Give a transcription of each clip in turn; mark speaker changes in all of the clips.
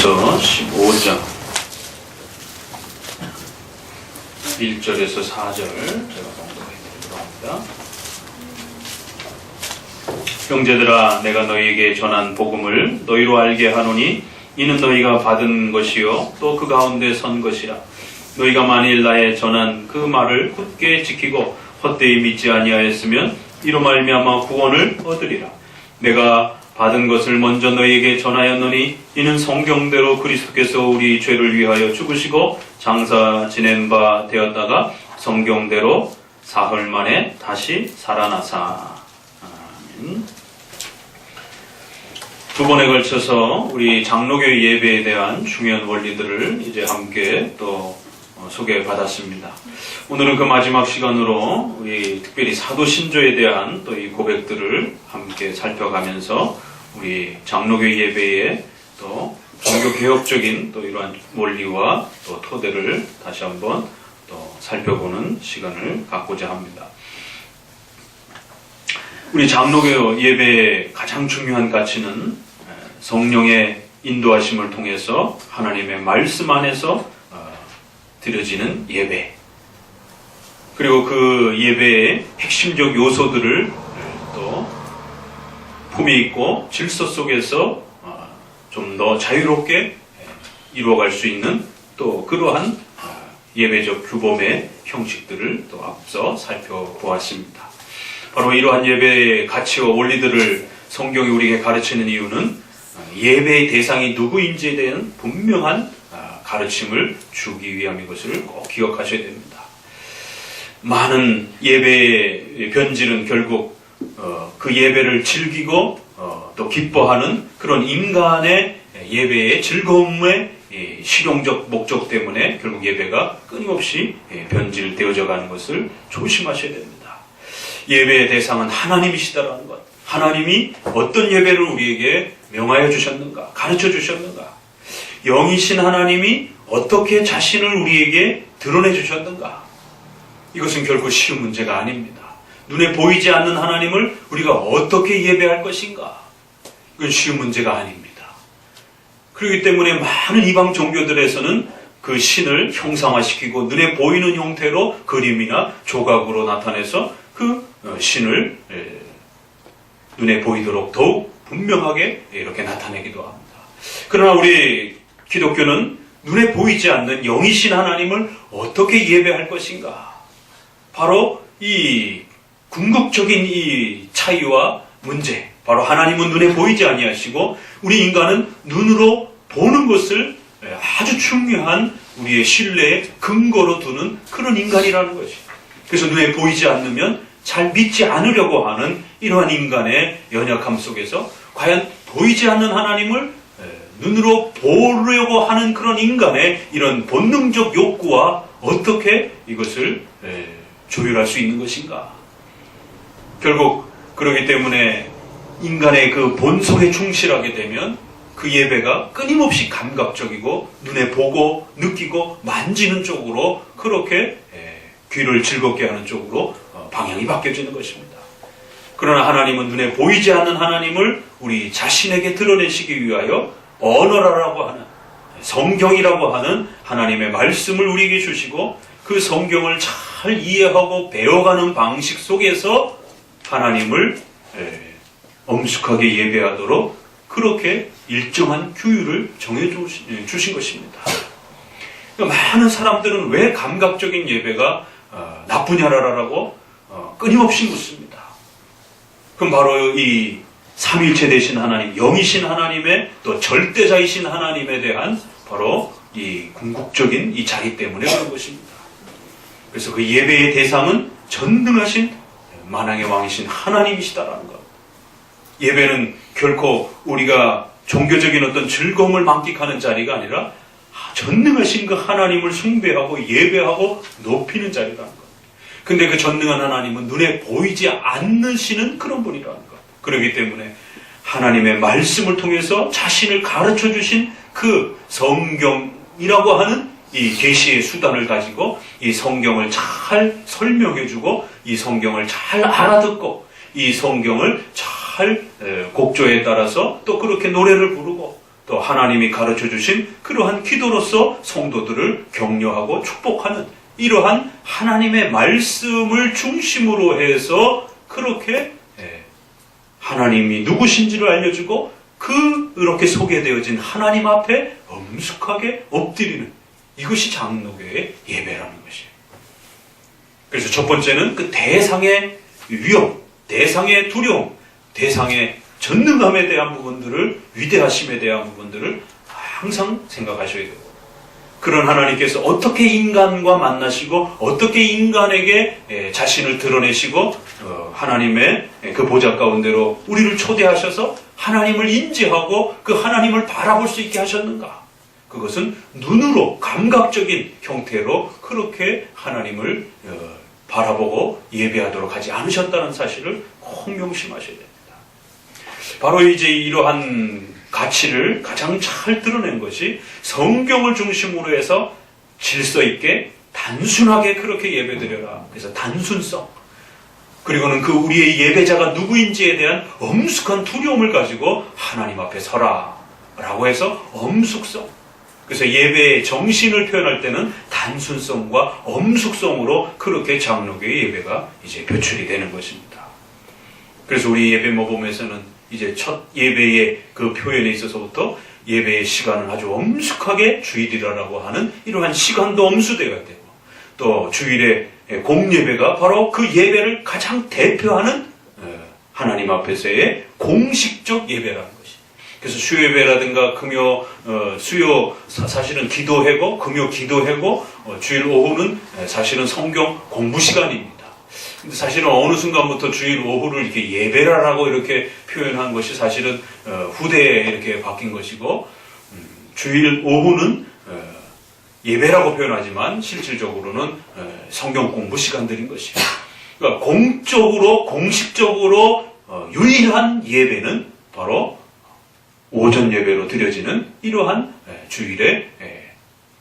Speaker 1: 고린도전서 15장 1절에서 4절 제가 공독해드리도록 합니다. 형제들아, 내가 너희에게 전한 복음을 너희로 알게 하노니 이는 너희가 받은 것이요 또 그 가운데 선 것이라. 너희가 만일 나의 전한 그 말을 굳게 지키고 헛되이 믿지 아니하였으면 이로 말미암아 구원을 얻으리라. 내가 받은 것을 먼저 너희에게 전하였노니 이는 성경대로 그리스도께서 우리 죄를 위하여 죽으시고 장사 지낸 바 되었다가 성경대로 사흘 만에 다시 살아나사. 아멘. 두 번에 걸쳐서 우리 장로교회 예배에 대한 중요한 원리들을 이제 함께 또 소개받았습니다. 오늘은 그 마지막 시간으로 우리 특별히 사도신조에 대한 또 이 고백들을 함께 살펴가면서 우리 장로교회 예배의 또 종교개혁적인 또 이러한 원리와 또 토대를 다시 한번 또 살펴보는 시간을 갖고자 합니다. 우리 장로교회 예배의 가장 중요한 가치는 성령의 인도하심을 통해서 하나님의 말씀 안에서 드려지는 예배, 그리고 그 예배의 핵심적 요소들을 또 품위 있고 질서 속에서 좀 더 자유롭게 이루어갈 수 있는 또 그러한 예배적 규범의 형식들을 또 앞서 살펴보았습니다. 바로 이러한 예배의 가치와 원리들을 성경이 우리에게 가르치는 이유는 예배의 대상이 누구인지에 대한 분명한 가르침을 주기 위함인 것을 꼭 기억하셔야 됩니다. 많은 예배의 변질은 결국 그 예배를 즐기고 또 기뻐하는 그런 인간의 예배의 즐거움의 실용적 목적 때문에 결국 예배가 끊임없이 변질되어져 가는 것을 조심하셔야 됩니다. 예배의 대상은 하나님이시다라는 것, 하나님이 어떤 예배를 우리에게 명하여 주셨는가, 가르쳐 주셨는가, 영이신 하나님이 어떻게 자신을 우리에게 드러내 주셨는가, 이것은 결코 쉬운 문제가 아닙니다. 눈에 보이지 않는 하나님을 우리가 어떻게 예배할 것인가, 이건 쉬운 문제가 아닙니다. 그렇기 때문에 많은 이방 종교들에서는 그 신을 형상화시키고 눈에 보이는 형태로 그림이나 조각으로 나타내서 그 신을 눈에 보이도록 더욱 분명하게 이렇게 나타내기도 합니다. 그러나 우리 기독교는 눈에 보이지 않는 영이신 하나님을 어떻게 예배할 것인가, 바로 이 궁극적인 이 차이와 문제, 바로 하나님은 눈에 보이지 아니하시고 우리 인간은 눈으로 보는 것을 아주 중요한 우리의 신뢰의 근거로 두는 그런 인간이라는 것이. 그래서 눈에 보이지 않으면 잘 믿지 않으려고 하는 이러한 인간의 연약함 속에서 과연 보이지 않는 하나님을 눈으로 보려고 하는 그런 인간의 이런 본능적 욕구와 어떻게 이것을 조율할 수 있는 것인가. 결국 그렇기 때문에 인간의 그 본성에 충실하게 되면 그 예배가 끊임없이 감각적이고 눈에 보고 느끼고 만지는 쪽으로 그렇게 귀를 즐겁게 하는 쪽으로 방향이 바뀌어지는 것입니다. 그러나 하나님은 눈에 보이지 않는 하나님을 우리 자신에게 드러내시기 위하여 언어라고 하는, 성경이라고 하는 하나님의 말씀을 우리에게 주시고 그 성경을 잘 이해하고 배워가는 방식 속에서 하나님을 엄숙하게 예배하도록 그렇게 일정한 규율을 정해주신 것입니다. 많은 사람들은 왜 감각적인 예배가 나쁘냐라고 끊임없이 묻습니다. 그럼 바로 이 삼일체 되신 하나님, 영이신 하나님의 또 절대자이신 하나님에 대한 바로 이 궁극적인 이 자리 때문에 그런 것입니다. 그래서 그 예배의 대상은 전능하신 만왕의 왕이신 하나님이시다라는 것. 예배는 결코 우리가 종교적인 어떤 즐거움을 만끽하는 자리가 아니라 전능하신 그 하나님을 숭배하고 예배하고 높이는 자리라는 것. 근데 그 전능한 하나님은 눈에 보이지 않으시는 그런 분이라는 것. 그렇기 때문에 하나님의 말씀을 통해서 자신을 가르쳐 주신 그 성경이라고 하는 이 계시의 수단을 가지고 이 성경을 잘 설명해 주고 이 성경을 잘 알아듣고 이 성경을 잘 곡조에 따라서 또 그렇게 노래를 부르고 또 하나님이 가르쳐 주신 그러한 기도로서 성도들을 격려하고 축복하는 이러한 하나님의 말씀을 중심으로 해서 그렇게 하나님이 누구신지를 알려주고 그렇게 소개되어진 하나님 앞에 엄숙하게 엎드리는 이것이 장로교의 예배라는 것이에요. 그래서 첫 번째는 그 대상의 위험, 대상의 두려움, 대상의 전능함에 대한 부분들을, 위대하심에 대한 부분들을 항상 생각하셔야 되고, 그런 하나님께서 어떻게 인간과 만나시고 어떻게 인간에게 자신을 드러내시고 하나님의 그 보좌 가운데로 우리를 초대하셔서 하나님을 인지하고 그 하나님을 바라볼 수 있게 하셨는가? 그것은 눈으로 감각적인 형태로 그렇게 하나님을 바라보고 예배하도록 하지 않으셨다는 사실을 꼭 명심하셔야 됩니다. 바로 이제 이러한 가치를 가장 잘 드러낸 것이 성경을 중심으로 해서 질서 있게 단순하게 그렇게 예배드려라. 그래서 단순성, 그리고는 그 우리의 예배자가 누구인지에 대한 엄숙한 두려움을 가지고 하나님 앞에 서라 라고 해서 엄숙성, 그래서 예배의 정신을 표현할 때는 단순성과 엄숙성으로 그렇게 장로교의 예배가 이제 표출이 되는 것입니다. 그래서 우리 예배 모범에서는 이제 첫 예배의 그 표현에 있어서부터 예배의 시간을 아주 엄숙하게 주일이라고 하는 이러한 시간도 엄수되어야 되고, 또 주일의 공예배가 바로 그 예배를 가장 대표하는 하나님 앞에서의 공식적 예배라는 것이. 그래서 수요예배라든가 금요 수요 사실은 기도회고 금요 기도회고 주일 오후는 사실은 성경 공부 시간입니다. 근데 사실은 어느 순간부터 주일 오후를 이렇게 예배라라고 이렇게 표현한 것이 사실은 후대에 이렇게 바뀐 것이고, 주일 오후는 예배라고 표현하지만 실질적으로는 성경 공부 시간들인 것이에요. 그러니까 공적으로 공식적으로 유일한 예배는 바로 오전 예배로 드려지는 이러한 주일의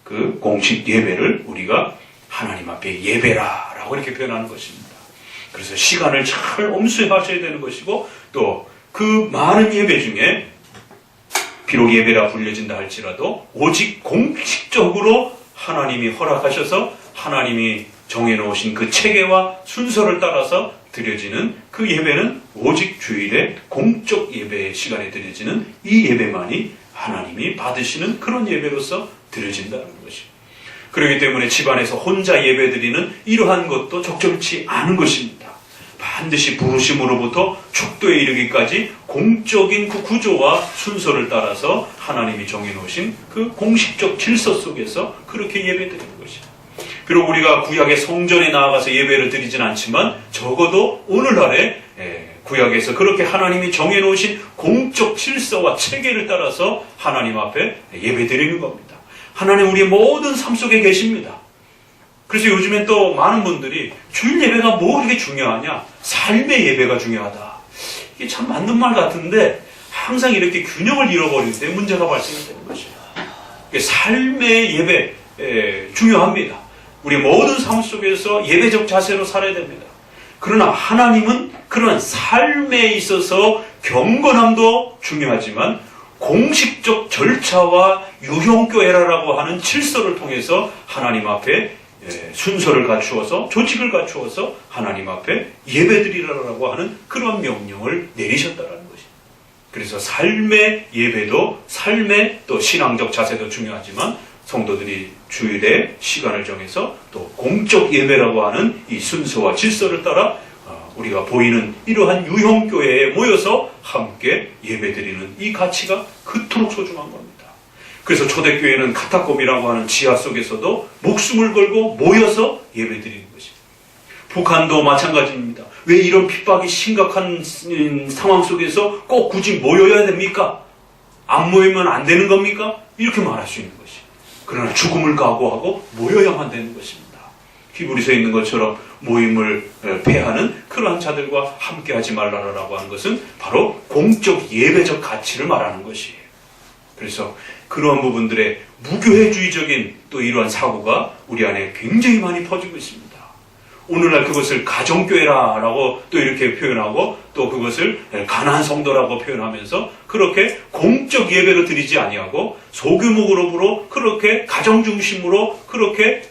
Speaker 1: 그 공식 예배를 우리가 하나님 앞에 예배라라고 이렇게 표현하는 것입니다. 그래서 시간을 잘 엄수하셔야 되는 것이고, 또 그 많은 예배 중에 비록 예배라 불려진다 할지라도 오직 공식적으로 하나님이 허락하셔서 하나님이 정해놓으신 그 체계와 순서를 따라서 드려지는 그 예배는 오직 주일의 공적 예배 시간에 드려지는 이 예배만이 하나님이 받으시는 그런 예배로서 드려진다는 것입니다. 그렇기 때문에 집안에서 혼자 예배드리는 이러한 것도 적절치 않은 것입니다. 반드시 부르심으로부터 축도에 이르기까지 공적인 그 구조와 순서를 따라서 하나님이 정해놓으신 그 공식적 질서 속에서 그렇게 예배드리는 것입니다. 비록 우리가 구약의 성전에 나아가서 예배를 드리진 않지만 적어도 오늘날에 구약에서 그렇게 하나님이 정해놓으신 공적 질서와 체계를 따라서 하나님 앞에 예배드리는 겁니다. 하나님 우리의 모든 삶 속에 계십니다. 그래서 요즘엔 또 많은 분들이 주일 예배가 뭐 그렇게 중요하냐? 삶의 예배가 중요하다. 이게 참 맞는 말 같은데 항상 이렇게 균형을 잃어버릴 때 문제가 발생이 되는 것이에요. 삶의 예배 중요합니다. 우리 모든 삶 속에서 예배적 자세로 살아야 됩니다. 그러나 하나님은 그런 삶에 있어서 경건함도 중요하지만 공식적 절차와 유형교회라고 하는 질서를 통해서 하나님 앞에 순서를 갖추어서 조직을 갖추어서 하나님 앞에 예배드리라고 하는 그런 명령을 내리셨다는 것입니다. 그래서 삶의 예배도 삶의 또 신앙적 자세도 중요하지만 성도들이 주일에 시간을 정해서 또 공적 예배라고 하는 이 순서와 질서를 따라 우리가 보이는 이러한 유형교회에 모여서 함께 예배드리는 이 가치가 그토록 소중한 겁니다. 그래서 초대교회는 카타콤이라고 하는 지하 속에서도 목숨을 걸고 모여서 예배드리는 것입니다. 북한도 마찬가지입니다. 왜 이런 핍박이 심각한 상황 속에서 꼭 굳이 모여야 됩니까? 안 모이면 안 되는 겁니까? 이렇게 말할 수 있는 것입니다. 그러나 죽음을 각오하고 모여야만 되는 것입니다. 히브리서에 있는 것처럼 모임을 폐하는 그러한 자들과 함께하지 말라라고 하는 것은 바로 공적 예배적 가치를 말하는 것이에요. 그래서 그러한 부분들의 무교회주의적인 또 이러한 사고가 우리 안에 굉장히 많이 퍼지고 있습니다. 오늘날 그것을 가정교회라고 또 이렇게 표현하고 또 그것을 가난한 성도라고 표현하면서 그렇게 공적 예배로 드리지 아니하고 소규모 그룹으로 그렇게 가정 중심으로 그렇게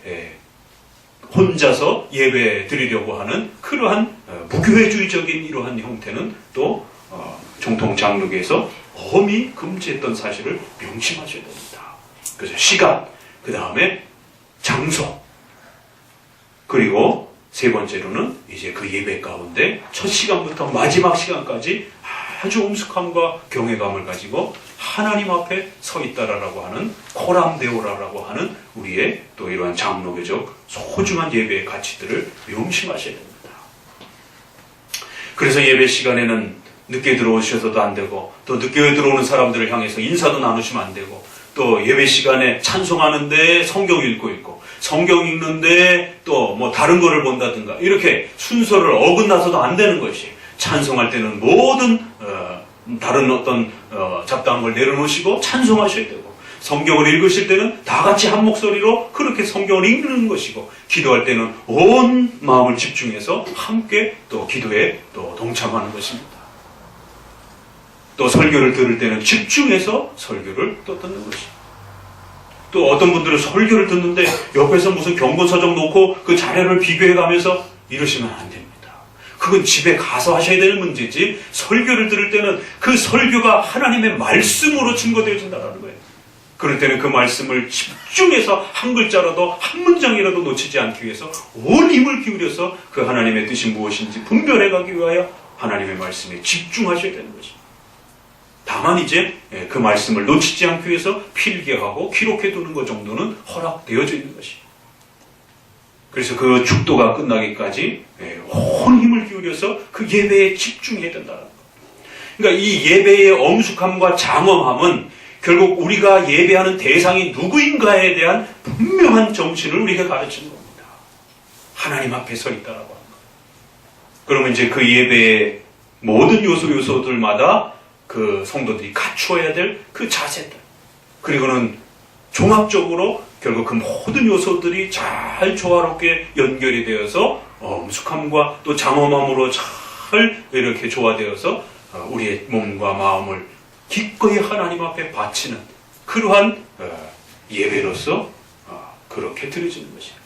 Speaker 1: 혼자서 예배 드리려고 하는 그러한 무교회주의적인 이러한 형태는 또 정통 장로교에서 엄히 금지했던 사실을 명심하셔야 됩니다. 그래서 시간, 그 다음에 장소, 그리고 세 번째로는 이제 그 예배 가운데 첫 시간부터 마지막 시간까지 아주 엄숙함과 경외감을 가지고 하나님 앞에 서 있다라고 하는 코람데오라라고 하는 우리의 또 이러한 장로교적 소중한 예배의 가치들을 명심하셔야 됩니다. 그래서 예배 시간에는 늦게 들어오셔서도 안 되고 또 늦게 들어오는 사람들을 향해서 인사도 나누시면 안 되고 또 예배 시간에 찬송하는데 성경 읽고 있고 성경 읽는데 또 뭐 다른 거를 본다든가 이렇게 순서를 어긋나서도 안 되는 것이 찬송할 때는 모든 다른 어떤 잡다한 걸 내려놓으시고 찬송하셔야 되고 성경을 읽으실 때는 다 같이 한 목소리로 그렇게 성경을 읽는 것이고 기도할 때는 온 마음을 집중해서 함께 또 기도에 또 동참하는 것입니다. 또 설교를 들을 때는 집중해서 설교를 또 듣는 것입니다. 또 어떤 분들은 설교를 듣는데 옆에서 무슨 경고서적 놓고 그 자료를 비교해가면서 이러시면 안 됩니다. 그건 집에 가서 하셔야 되는 문제지 설교를 들을 때는 그 설교가 하나님의 말씀으로 증거되어진다는 거예요. 그럴 때는 그 말씀을 집중해서 한 글자라도 한 문장이라도 놓치지 않기 위해서 온 힘을 기울여서 그 하나님의 뜻이 무엇인지 분별해 가기 위하여 하나님의 말씀에 집중하셔야 되는 것입니다. 다만 이제 그 말씀을 놓치지 않기 위해서 필기하고 기록해 두는 것 정도는 허락되어져 있는 것입니다. 그래서 그 축도가 끝나기까지 온 힘을 기울여서 그 예배에 집중해야 된다는 것. 그러니까 이 예배의 엄숙함과 장엄함은 결국 우리가 예배하는 대상이 누구인가에 대한 분명한 정신을 우리에게 가르치는 겁니다. 하나님 앞에 서 있다라고 하는 것. 그러면 이제 그 예배의 모든 요소들마다 그 성도들이 갖추어야 될 그 자세들, 그리고는 종합적으로 결국 그 모든 요소들이 잘 조화롭게 연결이 되어서 엄숙함과 또 장엄함으로 잘 이렇게 조화되어서 우리의 몸과 마음을 기꺼이 하나님 앞에 바치는 그러한 예배로서 그렇게 드려지는 것입니다.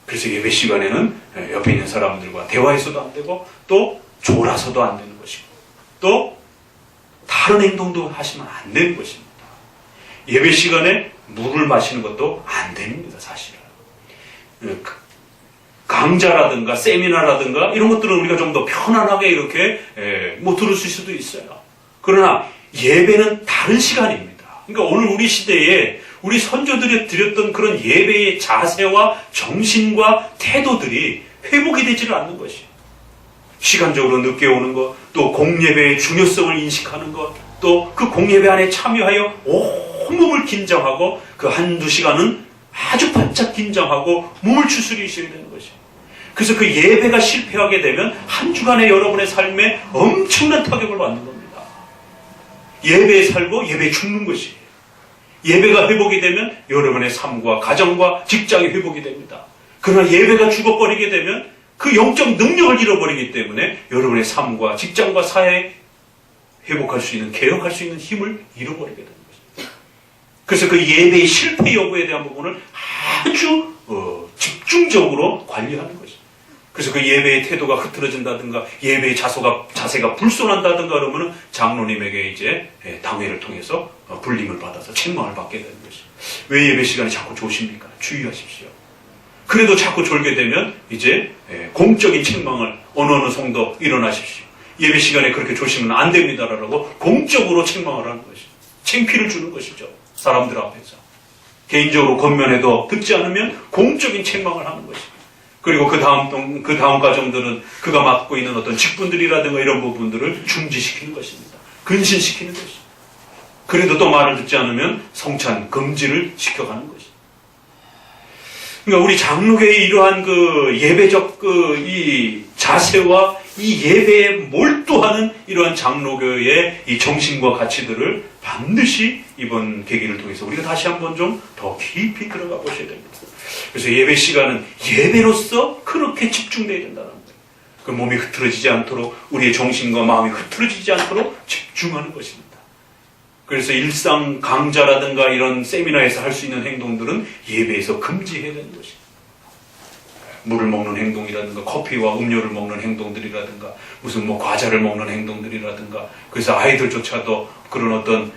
Speaker 1: 그래서 예배 시간에는 옆에 있는 사람들과 대화해서도 안 되고 또 졸아서도 안 되는 것이고 또 다른 행동도 하시면 안 되는 것입니다. 예배 시간에 물을 마시는 것도 안 됩니다, 사실은. 강좌라든가 세미나라든가 이런 것들은 우리가 좀 더 편안하게 이렇게 뭐 들을 수도 있어요. 그러나 예배는 다른 시간입니다. 그러니까 오늘 우리 시대에 우리 선조들이 드렸던 그런 예배의 자세와 정신과 태도들이 회복이 되지를 않는 것이에요. 시간적으로 늦게 오는 것, 또 공예배의 중요성을 인식하는 것, 또 그 공예배 안에 참여하여 온몸을 긴장하고 그 한두 시간은 아주 바짝 긴장하고 몸을 추스리셔야 되는 것이에요. 그래서 그 예배가 실패하게 되면 한 주간의 여러분의 삶에 엄청난 타격을 받는 겁니다. 예배에 살고 예배에 죽는 것이에요. 예배가 회복이 되면 여러분의 삶과 가정과 직장이 회복이 됩니다. 그러나 예배가 죽어버리게 되면 그 영적 능력을 잃어버리기 때문에 여러분의 삶과 직장과 사회에 회복할 수 있는, 개혁할 수 있는 힘을 잃어버리게 되는 것입니다. 그래서 그 예배의 실패 여부에 대한 부분을 아주 집중적으로 관리하는 것입니다. 그래서 그 예배의 태도가 흐트러진다든가 예배의 자세가 불손한다든가 그러면은 장로님에게 이제 당회를 통해서 불림을 받아서 책망을 받게 되는 것입니다. 왜 예배 시간에 자꾸 조십니까? 주의하십시오. 그래도 자꾸 졸게 되면 이제 공적인 책망을 어느 성도 일어나십시오. 예배 시간에 그렇게 조시면 안 됩니다라고 공적으로 책망을 하는 것이죠. 창피를 주는 것이죠. 사람들 앞에서. 개인적으로 권면해도 듣지 않으면 공적인 책망을 하는 것이죠. 그리고 그 다음 과정들은 그가 맡고 있는 어떤 직분들이라든가 이런 부분들을 중지시키는 것입니다. 근신시키는 것입니다. 그래도 또 말을 듣지 않으면 성찬 금지를 시켜가는 것입니다. 그러니까 우리 장로교의 이러한 그 예배적 이 자세와 이 예배에 몰두하는 이러한 장로교의 이 정신과 가치들을 반드시 이번 계기를 통해서 우리가 다시 한번 좀 더 깊이 들어가 보셔야 됩니다. 그래서 예배 시간은 예배로서 그렇게 집중되어야 된다는 거예요. 그 몸이 흐트러지지 않도록 우리의 정신과 마음이 흐트러지지 않도록 집중하는 것입니다. 그래서 일상 강좌라든가 이런 세미나에서 할 수 있는 행동들은 예배에서 금지해야 되는 것입니다. 물을 먹는 행동이라든가 커피와 음료를 먹는 행동들이라든가 무슨 뭐 과자를 먹는 행동들이라든가 그래서 아이들조차도 그런 어떤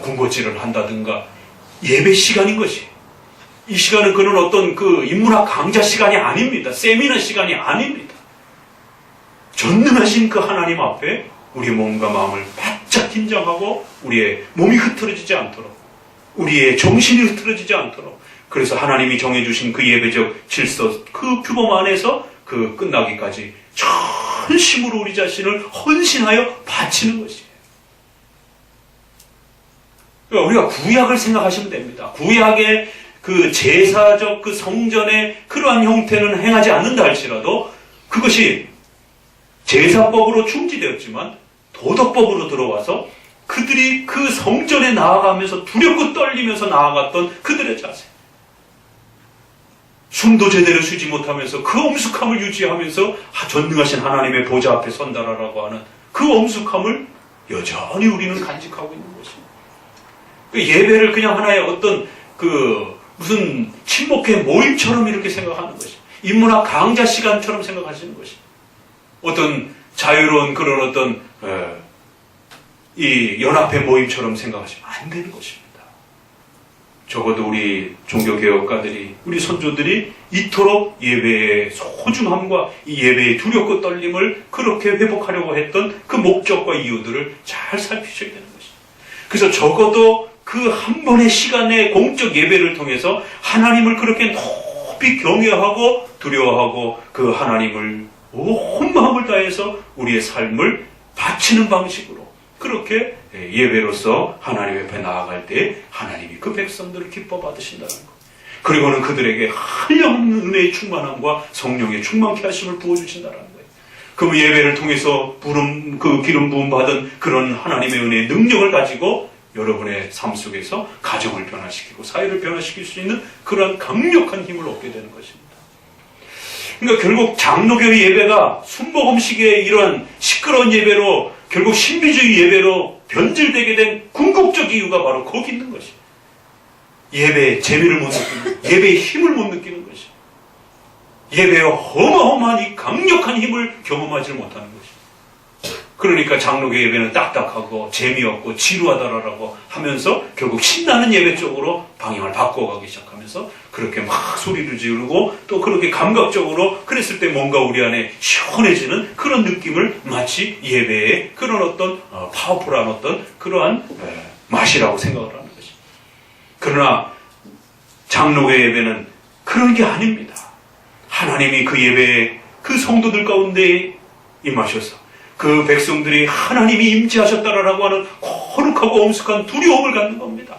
Speaker 1: 군것질을 한다든가 예배 시간인 것이 이 시간은 그런 어떤 그 인문학 강좌 시간이 아닙니다. 세미나 시간이 아닙니다. 전능하신 그 하나님 앞에 우리의 몸과 마음을 바짝 긴장하고 우리의 몸이 흐트러지지 않도록 우리의 정신이 흐트러지지 않도록 그래서 하나님이 정해주신 그 예배적 질서 그 규범 안에서 그 끝나기까지 전심으로 우리 자신을 헌신하여 바치는 것이에요. 그러니까 우리가 구약을 생각하시면 됩니다. 구약의 그 제사적 그 성전의 그러한 형태는 행하지 않는다 할지라도 그것이 제사법으로 중지되었지만 도덕법으로 들어와서 그들이 그 성전에 나아가면서 두렵고 떨리면서 나아갔던 그들의 자세. 숨도 제대로 쉬지 못하면서 그 엄숙함을 유지하면서 전능하신 하나님의 보좌 앞에 선다라고 하는 그 엄숙함을 여전히 우리는 간직하고 있는 것입니다. 예배를 그냥 하나의 어떤 그 무슨 친목회 모임처럼 이렇게 생각하는 것이 인문학 강좌 시간처럼 생각하시는 것이 어떤 자유로운 그런 어떤 이 연합회 모임처럼 생각하시면 안 되는 것입니다. 적어도 우리 종교개혁가들이 우리 선조들이 이토록 예배의 소중함과 이 예배의 두렵고 떨림을 그렇게 회복하려고 했던 그 목적과 이유들을 잘 살피셔야 되는 것입니다. 그래서 적어도 그 한 번의 시간의 공적 예배를 통해서 하나님을 그렇게 높이 경외하고 두려워하고 그 하나님을 온 마음을 다해서 우리의 삶을 바치는 방식으로 그렇게 예배로서 하나님 옆에 나아갈 때 하나님이 그 백성들을 기뻐 받으신다는 것. 그리고는 그들에게 한량없는 은혜의 충만함과 성령의 충만케 하심을 부어주신다는 거예요. 그 예배를 통해서 그 기름 부음 받은 그런 하나님의 은혜의 능력을 가지고 여러분의 삶 속에서 가정을 변화시키고 사회를 변화시킬 수 있는 그런 강력한 힘을 얻게 되는 것입니다. 그러니까 결국 장로교의 예배가 순복음식의 이런 시끄러운 예배로 결국 신비주의 예배로 변질되게 된 궁극적 이유가 바로 거기 있는 것이에요. 예배의 재미를 못 느끼는, 예배의 힘을 못 느끼는 것이에요. 예배의 어마어마한 이 강력한 힘을 경험하지 못하는 것이에요. 그러니까 장로교 예배는 딱딱하고 재미없고 지루하다라고 하면서 결국 신나는 예배 쪽으로 방향을 바꿔가기 시작하면서 그렇게 막 소리를 지르고 또 그렇게 감각적으로 그랬을 때 뭔가 우리 안에 시원해지는 그런 느낌을 마치 예배의 그런 어떤 파워풀한 어떤 그러한 맛이라고 생각을 하는 것입니다. 그러나 장로교 예배는 그런 게 아닙니다. 하나님이 그 예배에 그 성도들 가운데 임하셔서 그 백성들이 하나님이 임재하셨다라고 하는 거룩하고 엄숙한 두려움을 갖는 겁니다.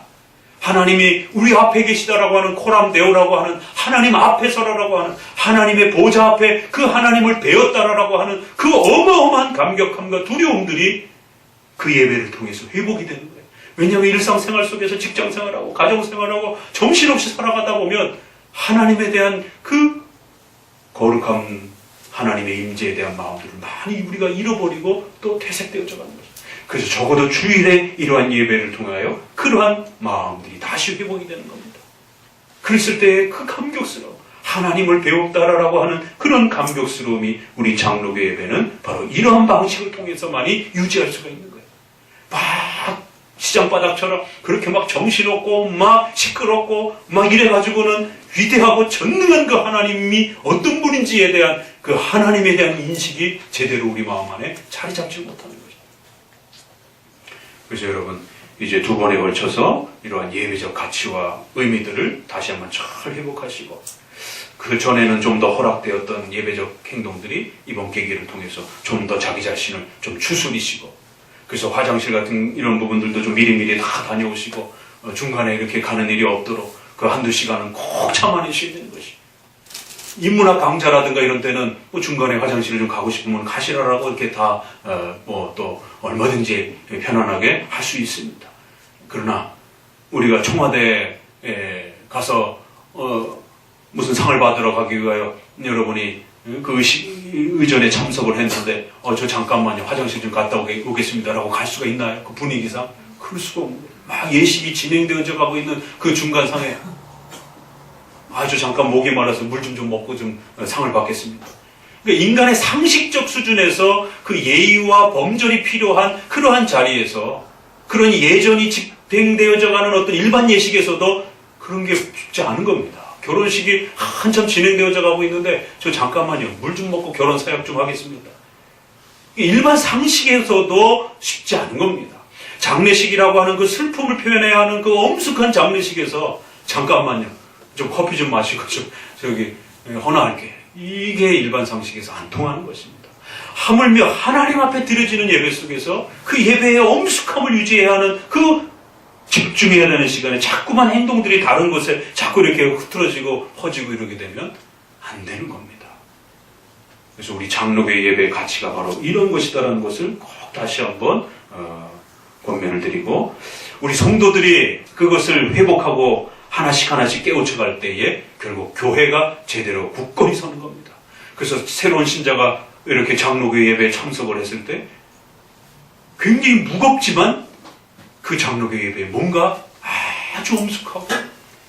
Speaker 1: 하나님이 우리 앞에 계시다라고 하는 코람데오라고 하는 하나님 앞에 서라라고 하는 하나님의 보좌 앞에 그 하나님을 배웠다라고 하는 그 어마어마한 감격함과 두려움들이 그 예배를 통해서 회복이 되는 거예요. 왜냐하면 일상생활 속에서 직장생활하고 가정생활하고 정신없이 살아가다 보면 하나님에 대한 그 거룩함 하나님의 임재에 대한 마음들을 많이 우리가 잃어버리고 또 퇴색되어져 가는 것입니다. 그래서 적어도 주일에 이러한 예배를 통하여 그러한 마음들이 다시 회복이 되는 겁니다. 그랬을 때 그 감격스러움, 하나님을 배웠다라고 하는 그런 감격스러움이 우리 장로교 예배는 바로 이러한 방식을 통해서만이 유지할 수가 있는 거예요. 막 시장바닥처럼 그렇게 막 정신없고 막 시끄럽고 막 이래가지고는 위대하고 전능한 그 하나님이 어떤 분인지에 대한 그 하나님에 대한 인식이 제대로 우리 마음 안에 자리 잡지 못하는 거죠. 그래서 여러분 이제 두 번에 걸쳐서 이러한 예배적 가치와 의미들을 다시 한번 잘 회복하시고 그 전에는 좀 더 허락되었던 예배적 행동들이 이번 계기를 통해서 좀 더 자기 자신을 좀 추스리시고 그래서 화장실 같은 이런 부분들도 좀 미리미리 다 다녀오시고 중간에 이렇게 가는 일이 없도록 그 한두 시간은 꼭 참아내셔야 되는 것이. 인문학 강좌라든가 이런 때는 뭐 중간에 화장실을 좀 가고 싶으면 가시라라고 이렇게 다 뭐 또 얼마든지 편안하게 할 수 있습니다. 그러나 우리가 청와대에 가서 무슨 상을 받으러 가기 위하여 여러분이 그 의전에 참석을 했는데 저 잠깐만요 화장실 좀 갔다 오겠습니다라고 갈 수가 있나요? 그 분위기상 그럴 수가 없는 거예요. 막 예식이 진행되어져 가고 있는 그 중간상에 아주 잠깐 목이 말라서 물 좀 먹고 좀 상을 받겠습니다. 그러니까 인간의 상식적 수준에서 그 예의와 범절이 필요한 그러한 자리에서 그런 예전이 집행되어져 가는 어떤 일반 예식에서도 그런 게 쉽지 않은 겁니다. 결혼식이 한참 진행되어져 가고 있는데 저 잠깐만요. 물 좀 먹고 결혼 사역 좀 하겠습니다. 일반 상식에서도 쉽지 않은 겁니다. 장례식이라고 하는 그 슬픔을 표현해야 하는 그 엄숙한 장례식에서 잠깐만요. 좀 커피 좀 마시고 좀 저기 헌화할게. 이게 일반 상식에서 안 통하는 것입니다. 하물며 하나님 앞에 드려지는 예배 속에서 그 예배의 엄숙함을 유지해야 하는 그 집중해야 되는 시간에 자꾸만 행동들이 다른 곳에 자꾸 이렇게 흐트러지고 퍼지고 이러게 되면 안 되는 겁니다. 그래서 우리 장로교의 예배의 가치가 바로 이런 것이다라는 것을 꼭 다시 한번 권면을 드리고 우리 성도들이 그것을 회복하고 하나씩 하나씩 깨우쳐갈 때에 결국 교회가 제대로 굳건히 서는 겁니다. 그래서 새로운 신자가 이렇게 장로교회 예배에 참석을 했을 때 굉장히 무겁지만 그 장로교회 예배에 뭔가 아주 엄숙하고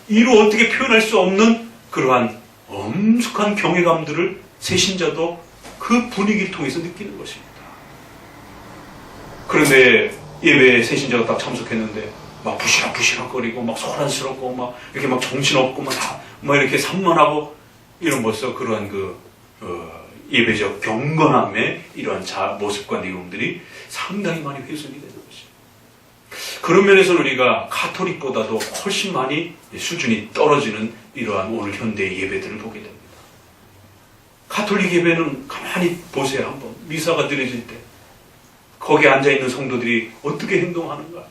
Speaker 1: 이로 어떻게 표현할 수 없는 그러한 엄숙한 경외감들을 새신자도 그 분위기를 통해서 느끼는 것입니다. 그런데 예배에 새신자가 딱 참석했는데 막 부시락부시락거리고 막 소란스럽고 막 이렇게 막 정신없고 막 이렇게 산만하고 이런 벌써 그러한 예배적 경건함의 이러한 모습과 내용들이 상당히 많이 훼손이 되는 것입니다. 그런 면에서는 우리가 가톨릭보다도 훨씬 많이 수준이 떨어지는 이러한 오늘 현대의 예배들을 보게 됩니다. 가톨릭 예배는 가만히 보세요. 한번 미사가 드려질 때 거기에 앉아있는 성도들이 어떻게 행동하는가.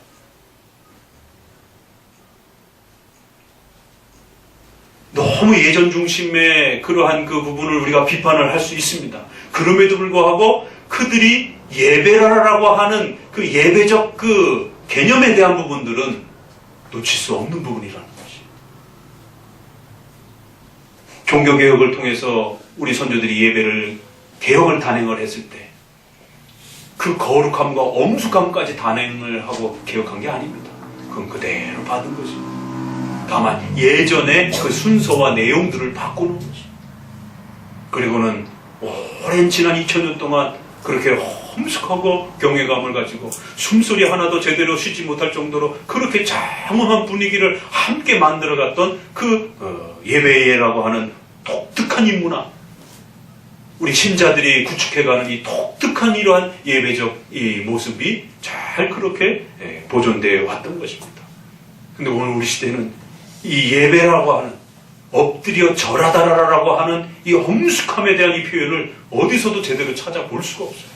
Speaker 1: 너무 예전 중심의 그러한 그 부분을 우리가 비판을 할 수 있습니다. 그럼에도 불구하고 그들이 예배라고 하는 그 예배적 그 개념에 대한 부분들은 놓칠 수 없는 부분이라는 것이. 종교개혁을 통해서 우리 선조들이 예배를 개혁을 단행을 했을 때 그 거룩함과 엄숙함까지 단행을 하고 개혁한 게 아닙니다. 그건 그대로 받은 것입니다. 다만 예전의 그 순서와 내용들을 바꾸는 것입니다. 그리고는 오랜 지난 2000년 동안 그렇게 엄숙하고 경외감을 가지고 숨소리 하나도 제대로 쉬지 못할 정도로 그렇게 장엄한 분위기를 함께 만들어갔던 그 예배라고 하는 독특한 인문화, 우리 신자들이 구축해가는 이 독특한 이러한 예배적 이 모습이 잘 그렇게 보존되어 왔던 것입니다. 근데 오늘 우리 시대는 이 예배라고 하는 엎드려 절하다라고 하는 이 엄숙함에 대한 이 표현을 어디서도 제대로 찾아볼 수가 없어요.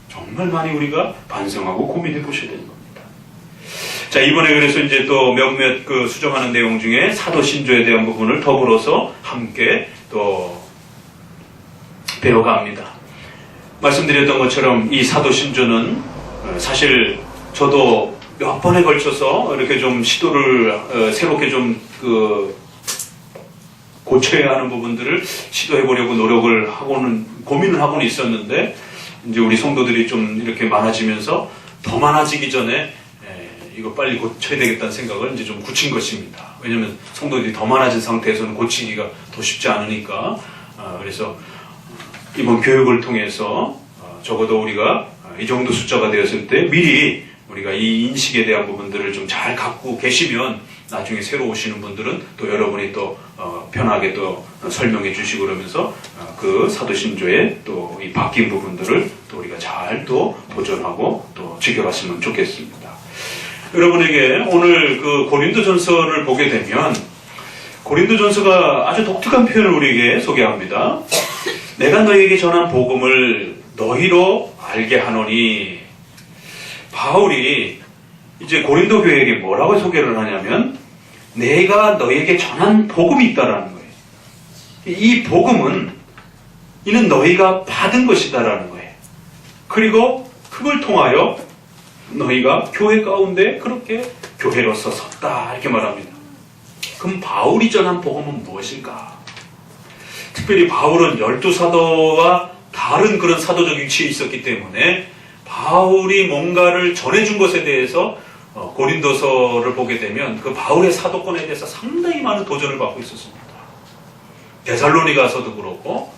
Speaker 1: 정말 많이 우리가 반성하고 고민해 보셔야 되는 겁니다. 자, 이번에 그래서 이제 또 몇몇 그 수정하는 내용 중에 사도신조에 대한 부분을 더불어서 함께 또 배워갑니다. 말씀드렸던 것처럼 이 사도신조는 사실 저도 몇 번에 걸쳐서 이렇게 좀 시도를 새롭게 좀 고쳐야 하는 부분들을 시도해 보려고 노력을 하고는 고민을 하고는 있었는데 이제 우리 성도들이 좀 이렇게 많아지면서 더 많아지기 전에 이거 빨리 고쳐야 되겠다는 생각을 이제 좀 굳힌 것입니다. 왜냐하면 성도들이 더 많아진 상태에서는 고치기가 더 쉽지 않으니까. 그래서 이번 교육을 통해서 적어도 우리가 이 정도 숫자가 되었을 때 미리 우리가 이 인식에 대한 부분들을 좀 잘 갖고 계시면 나중에 새로 오시는 분들은 또 여러분이 또 편하게 또 설명해 주시고 그러면서 그 사도신조의 또 이 바뀐 부분들을 또 우리가 잘 또 보존하고 또 지켜갔으면 좋겠습니다. 여러분에게 오늘 그 고린도전서를 보게 되면 고린도전서가 아주 독특한 표현을 우리에게 소개합니다. 내가 너희에게 전한 복음을 너희로 알게 하노니, 바울이 이제 고린도 교회에게 뭐라고 소개를 하냐면 내가 너희에게 전한 복음이 있다라는 거예요. 이 복음은 이는 너희가 받은 것이다라는 거예요. 그리고 그걸 통하여 너희가 교회 가운데 그렇게 교회로서 섰다 이렇게 말합니다. 그럼 바울이 전한 복음은 무엇일까? 특별히 바울은 12사도와 다른 그런 사도적 위치에 있었기 때문에 바울이 뭔가를 전해준 것에 대해서 고린도서를 보게 되면 그 바울의 사도권에 대해서 상당히 많은 도전을 받고 있었습니다. 데살로니가서도 그렇고.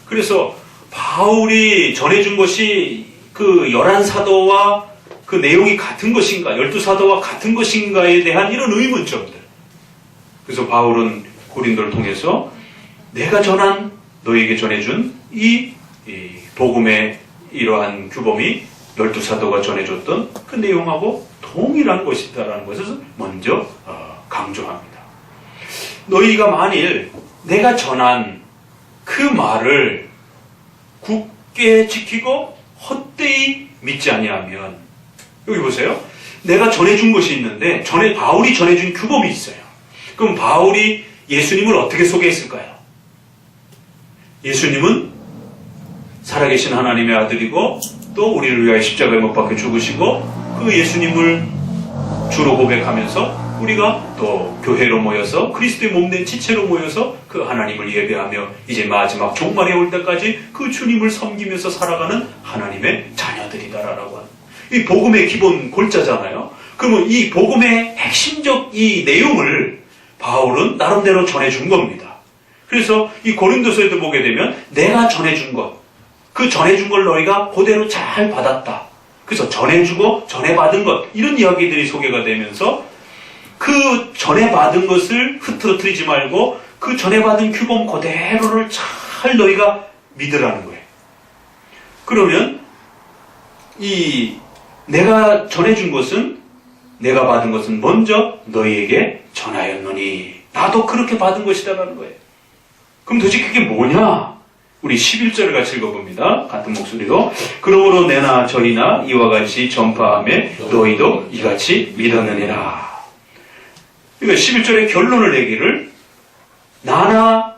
Speaker 1: 그래서 바울이 전해준 것이 그 11사도와 그 내용이 같은 것인가, 12사도와 같은 것인가에 대한 이런 의문점들. 그래서 바울은 고린도를 통해서 내가 너에게 전해준 이 복음의 이러한 규범이 12사도가 전해줬던 그 내용하고 동일한 것이다라는 것을 먼저 강조합니다. 너희가 만일 내가 전한 그 말을 굳게 지키고 헛되이 믿지 아니하면, 여기 보세요. 내가 전해준 것이 있는데 바울이 전해준 규범이 있어요. 그럼 바울이 예수님을 어떻게 소개했을까요? 예수님은 살아계신 하나님의 아들이고 또 우리를 위하여 십자가에 못 박혀 죽으시고, 그 예수님을 주로 고백하면서 우리가 또 교회로 모여서 그리스도의 몸된 지체로 모여서 그 하나님을 예배하며 이제 마지막 종말에 올 때까지 그 주님을 섬기면서 살아가는 하나님의 자녀들이다라고 하는 이 복음의 기본 골자잖아요. 그러면 이 복음의 핵심적 이 내용을 바울은 나름대로 전해준 겁니다. 그래서 이 고린도서에도 보게 되면 내가 전해준 것, 그 전해준 걸 너희가 그대로 잘 받았다. 그래서 전해주고 전해받은 것, 이런 이야기들이 소개가 되면서 그 전해받은 것을 흐트러뜨리지 말고 그 전해받은 규범 그대로를 잘 너희가 믿으라는 거예요. 그러면 이 내가 전해준 것은, 내가 받은 것은 먼저 너희에게 전하였노니 나도 그렇게 받은 것이다라는 거예요. 그럼 도대체 그게 뭐냐? 우리 11절을 같이 읽어봅니다. 같은 목소리로. 그러므로 내나 저희나 이와 같이 전파하며 너희도 이같이 믿었느니라. 그러니까 11절의 결론을 내기를 나나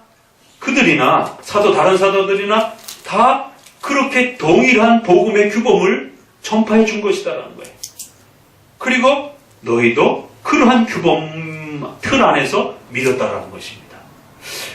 Speaker 1: 그들이나 다른 사도들이나 다 그렇게 동일한 복음의 규범을 전파해 준 것이다라는 거예요. 그리고 너희도 그러한 규범 틀 안에서 믿었다라는 것입니다.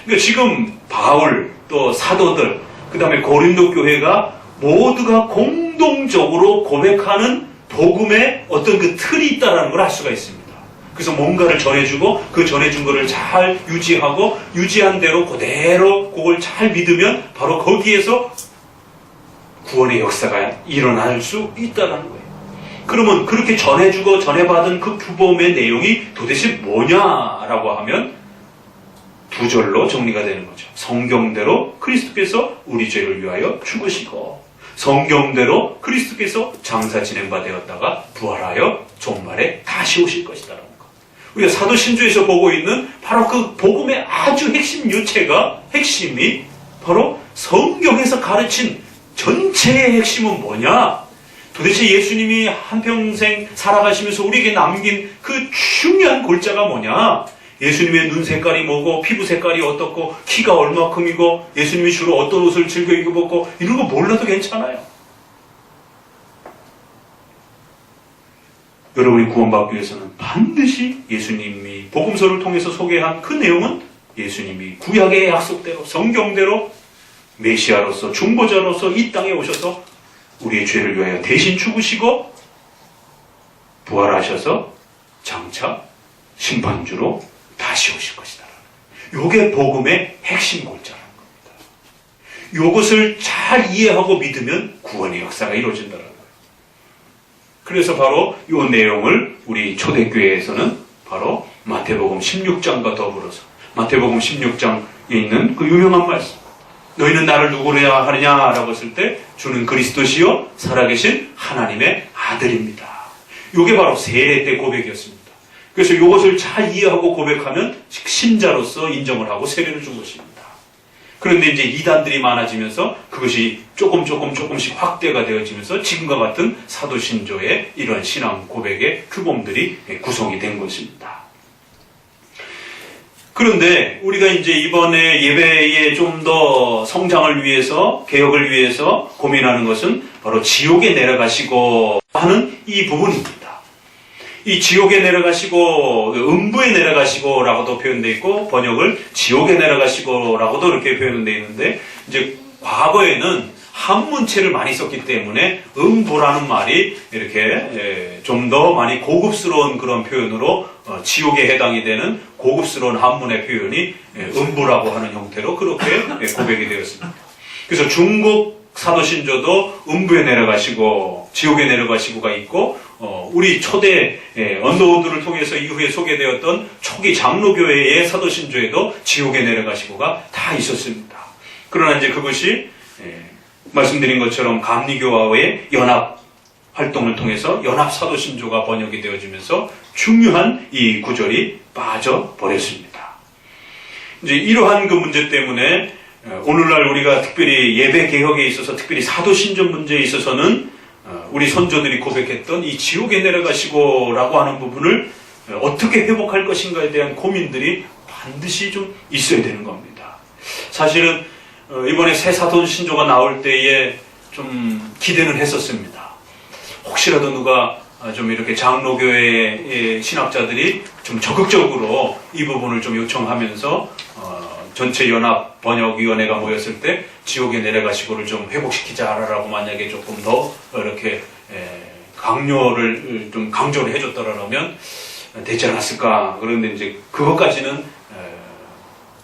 Speaker 1: 그러니까 지금 바울 또 사도들, 그 다음에 고린도 교회가 모두가 공동적으로 고백하는 복음의 어떤 그 틀이 있다는 걸 알 수가 있습니다. 그래서 뭔가를 전해주고 그 전해준 거를 잘 유지하고 유지한 대로 그대로 그걸 잘 믿으면 바로 거기에서 구원의 역사가 일어날 수 있다는 거예요. 그러면 그렇게 전해주고 전해받은 그 규범의 내용이 도대체 뭐냐라고 하면 두 절로 정리가 되는 거죠. 성경대로 그리스도께서 우리 죄를 위하여 죽으시고, 성경대로 그리스도께서 장사 진행바 되었다가 부활하여 종말에 다시 오실 것이다라는 거. 우리가 사도신조에서 보고 있는 바로 그 복음의 아주 핵심 핵심이 바로 성경에서 가르친 전체의 핵심은 뭐냐? 도대체 예수님이 한평생 살아가시면서 우리에게 남긴 그 중요한 골자가 뭐냐? 예수님의 눈 색깔이 뭐고, 피부 색깔이 어떻고, 키가 얼마큼이고, 예수님이 주로 어떤 옷을 즐겨 입었고, 이런 거 몰라도 괜찮아요. 여러분이 구원받기 위해서는 반드시 예수님이 복음서를 통해서 소개한 그 내용은 예수님이 구약의 약속대로, 성경대로 메시아로서, 중보자로서 이 땅에 오셔서 우리의 죄를 위하여 대신 죽으시고 부활하셔서 장차 심판주로 다시 오실 것이다. 이게 복음의 핵심 골자라는 겁니다. 이것을 잘 이해하고 믿으면 구원의 역사가 이루어진다는 거예요. 그래서 바로 이 내용을 우리 초대교회에서는 바로 마태복음 16장과 더불어서 마태복음 16장에 있는 그 유명한 말씀, 너희는 나를 누구냐 하느냐라고 했을 때 주는 그리스도시요 살아계신 하나님의 아들입니다. 이게 바로 세례 때 고백이었습니다. 그래서 이것을 잘 이해하고 고백하면 신자로서 인정을 하고 세례를 준 것입니다. 그런데 이제 이단들이 많아지면서 그것이 조금씩 확대가 되어지면서 지금과 같은 사도신조의 이러한 신앙 고백의 규범들이 구성이 된 것입니다. 그런데 우리가 이제 이번에 예배에 좀 더 성장을 위해서, 개혁을 위해서 고민하는 것은 바로 지옥에 내려가시고 하는 이 부분입니다. 이 지옥에 내려가시고, 음부에 내려가시고 라고도 표현되어 있고, 번역을 지옥에 내려가시고 라고도 이렇게 표현되어 있는데, 이제 과거에는 한문체를 많이 썼기 때문에 음부라는 말이 이렇게 좀 더 많이 고급스러운 그런 표현으로 지옥에 해당이 되는 고급스러운 한문의 표현이 음부라고 하는 형태로 그렇게 고백이 되었습니다. 그래서 중국 사도신조도 음부에 내려가시고 지옥에 내려가시고가 있고 우리 초대 언더우드를 통해서 이후에 소개되었던 초기 장로교회의 사도신조에도 지옥에 내려가시고가 다 있었습니다. 그러나 이제 그것이 말씀드린 것처럼 감리교와의 연합 활동을 통해서 연합 사도신조가 번역이 되어지면서 중요한 이 구절이 빠져버렸습니다. 이제 이러한 그 문제 때문에 오늘날 우리가 특별히 예배 개혁에 있어서 특별히 사도신조 문제에 있어서는 우리 선조들이 고백했던 이 지옥에 내려가시고라고 하는 부분을 어떻게 회복할 것인가에 대한 고민들이 반드시 좀 있어야 되는 겁니다. 사실은 이번에 새 사도신조가 나올 때에 좀 기대는 했었습니다. 혹시라도 누가 좀 이렇게 장로교회의 신학자들이 좀 적극적으로 이 부분을 좀 요청하면서 전체 연합 번역위원회가 모였을 때 지옥에 내려가시고를 좀 회복시키자라고 만약에 조금 더 이렇게 강조를 해줬더라면 되지 않았을까. 그런데 이제 그것까지는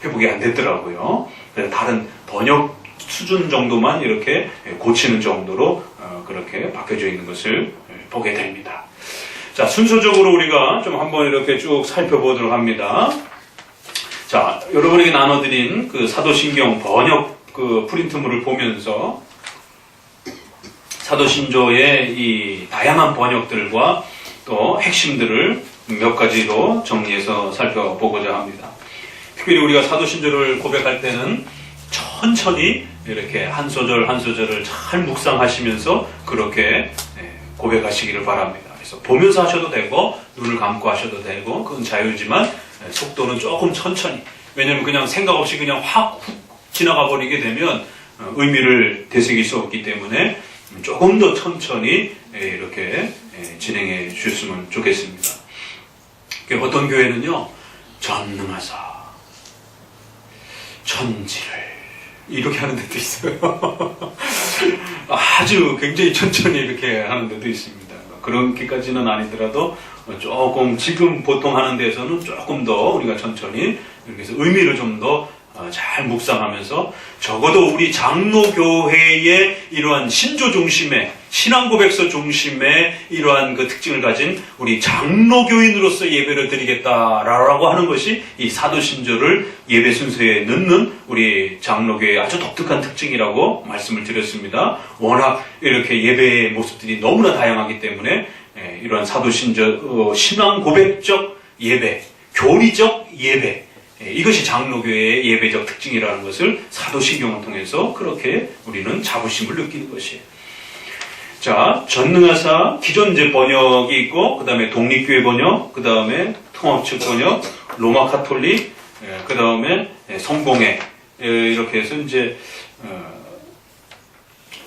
Speaker 1: 회복이 안 됐더라고요. 다른 번역 수준 정도만 이렇게 고치는 정도로 그렇게 바뀌어져 있는 것을 보게 됩니다. 자, 순서적으로 우리가 좀 한번 이렇게 쭉 살펴보도록 합니다. 자, 여러분에게 나눠드린 그 사도신경 번역 그 프린트물을 보면서 사도신조의 이 다양한 번역들과 또 핵심들을 몇 가지로 정리해서 살펴보고자 합니다. 특별히 우리가 사도신조를 고백할 때는 천천히 이렇게 한 소절 한 소절을 잘 묵상하시면서 그렇게 고백하시기를 바랍니다. 그래서 보면서 하셔도 되고 눈을 감고 하셔도 되고 그건 자유지만 속도는 조금 천천히. 왜냐하면 그냥 생각 없이 그냥 확 훅 지나가 버리게 되면 의미를 되새길 수 없기 때문에 조금 더 천천히 이렇게 진행해 주셨으면 좋겠습니다. 어떤 교회는요, 전능하사 천지를 이렇게 하는 데도 있어요. 아주 굉장히 천천히 이렇게 하는 데도 있습니다. 그렇게까지는 아니더라도 조금 지금 보통 하는 데에서는 조금 더 우리가 천천히 이렇게 해서 의미를 좀 더 잘 묵상하면서 적어도 우리 장로교회의 이러한 신조 중심의 신앙고백서 중심의 이러한 그 특징을 가진 우리 장로교인으로서 예배를 드리겠다라고 하는 것이 이 사도신조를 예배 순서에 넣는 우리 장로교회의 아주 독특한 특징이라고 말씀을 드렸습니다. 워낙 이렇게 예배의 모습들이 너무나 다양하기 때문에 이러한 사도신조 신앙고백적 예배, 교리적 예배, 이것이 장로교회의 예배적 특징이라는 것을 사도신경을 통해서 그렇게 우리는 자부심을 느끼는 것이에요. 자, 전능하사 기존 이제 번역이 있고, 그 다음에 독립교회 번역, 그 다음에 통합측 번역, 로마 카톨릭, 그 다음에 성공회, 이렇게 해서 이제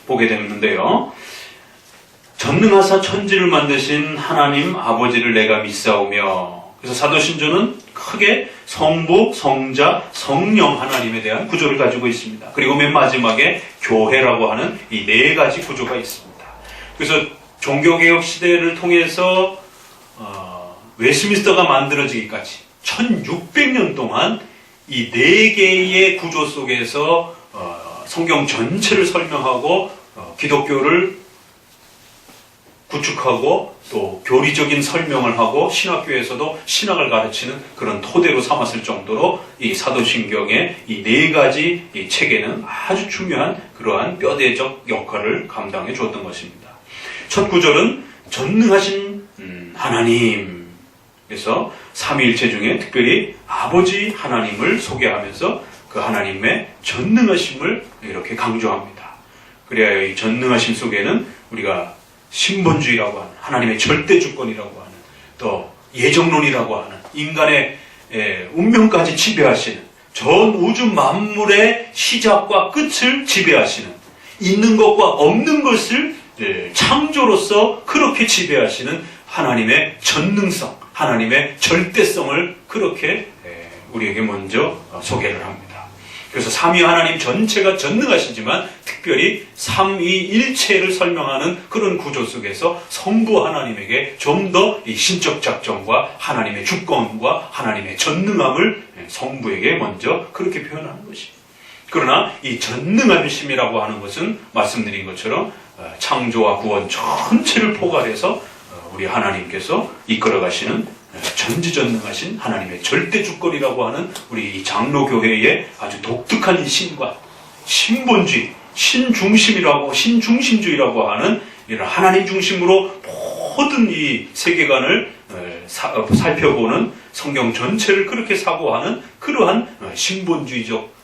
Speaker 1: 보게 되는데요. 전능하사 천지를 만드신 하나님 아버지를 내가 믿사오며, 그래서 사도신조는 크게 성부, 성자, 성령 하나님에 대한 구조를 가지고 있습니다. 그리고 맨 마지막에 교회라고 하는 이 네 가지 구조가 있습니다. 그래서 종교개혁 시대를 통해서 웨스트민스터가 만들어지기까지 1600년 동안 이 네 개의 구조 속에서 성경 전체를 설명하고 기독교를 구축하고 또 교리적인 설명을 하고 신학교에서도 신학을 가르치는 그런 토대로 삼았을 정도로 이 사도신경의 이 네 가지 이 체계는 아주 중요한 그러한 뼈대적 역할을 감당해 주었던 것입니다. 첫 구절은 전능하신 하나님, 그래서 삼위일체 중에 특별히 아버지 하나님을 소개하면서 그 하나님의 전능하심을 이렇게 강조합니다. 그래야 이 전능하심 속에는 우리가 신본주의라고 하는 하나님의 절대 주권이라고 하는 또 예정론이라고 하는 인간의 운명까지 지배하시는 전 우주 만물의 시작과 끝을 지배하시는 있는 것과 없는 것을 창조로서 그렇게 지배하시는 하나님의 전능성, 하나님의 절대성을 그렇게 우리에게 먼저 소개를 합니다. 그래서 삼위 하나님 전체가 전능하시지만 특별히 삼위일체를 설명하는 그런 구조 속에서 성부 하나님에게 좀 더 이 신적 작정과 하나님의 주권과 하나님의 전능함을 성부에게 먼저 그렇게 표현하는 것이. 그러나 이 전능하심이라고 하는 것은 말씀드린 것처럼 창조와 구원 전체를 포괄해서 우리 하나님께서 이끌어 가시는 전지전능하신 하나님의 절대 주권이라고 하는 우리 이 장로교회의 아주 독특한 이 신과 신본주의, 신중심이라고 신중심주의라고 하는 이런 하나님 중심으로 모든 이 세계관을 살펴보는 성경 전체를 그렇게 사고하는 그러한 신본주의적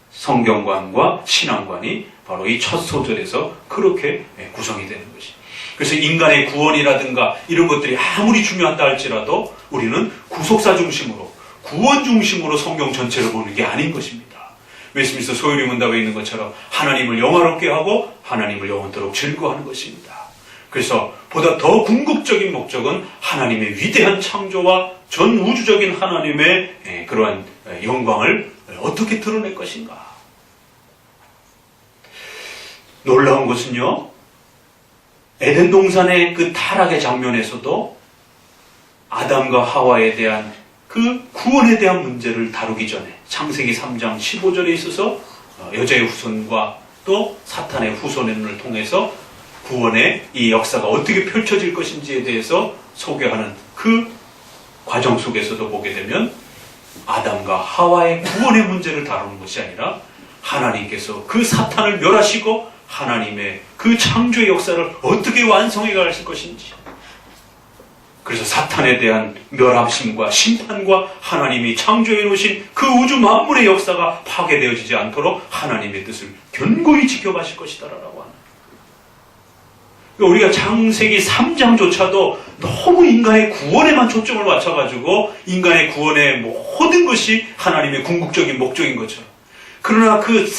Speaker 1: 성경관과 신앙관이 바로 이 첫 소절에서 그렇게 구성이 되는 것이. 그래서 인간의 구원이라든가 이런 것들이 아무리 중요하다 할지라도 우리는 구속사 중심으로 구원 중심으로 성경 전체를 보는 게 아닌 것입니다. 웨스민스터 소요리 문답에 있는 것처럼 하나님을 영화롭게 하고 하나님을 영원토록 즐거워하는 것입니다. 그래서 보다 더 궁극적인 목적은 하나님의 위대한 창조와 전 우주적인 하나님의 그러한 영광을 어떻게 드러낼 것인가. 놀라운 것은요, 에덴 동산의 그 타락의 장면에서도 아담과 하와에 대한 그 구원에 대한 문제를 다루기 전에 창세기 3장 15절에 있어서 여자의 후손과 또 사탄의 후손을 통해서 구원의 이 역사가 어떻게 펼쳐질 것인지에 대해서 소개하는 그 과정 속에서도 보게 되면 아담과 하와의 구원의 문제를 다루는 것이 아니라 하나님께서 그 사탄을 멸하시고 하나님의 그 창조의 역사를 어떻게 완성해 가실 것인지. 그래서 사탄에 대한 멸함심과 심판과 하나님이 창조해 놓으신 그 우주 만물의 역사가 파괴되어지지 않도록 하나님의 뜻을 견고히 지켜가실 것이다라고 하는. 우리가 창세기 3장조차도 너무 인간의 구원에만 초점을 맞춰가지고 인간의 구원의 모든 것이 하나님의 궁극적인 목적인 것처럼. 그러나 그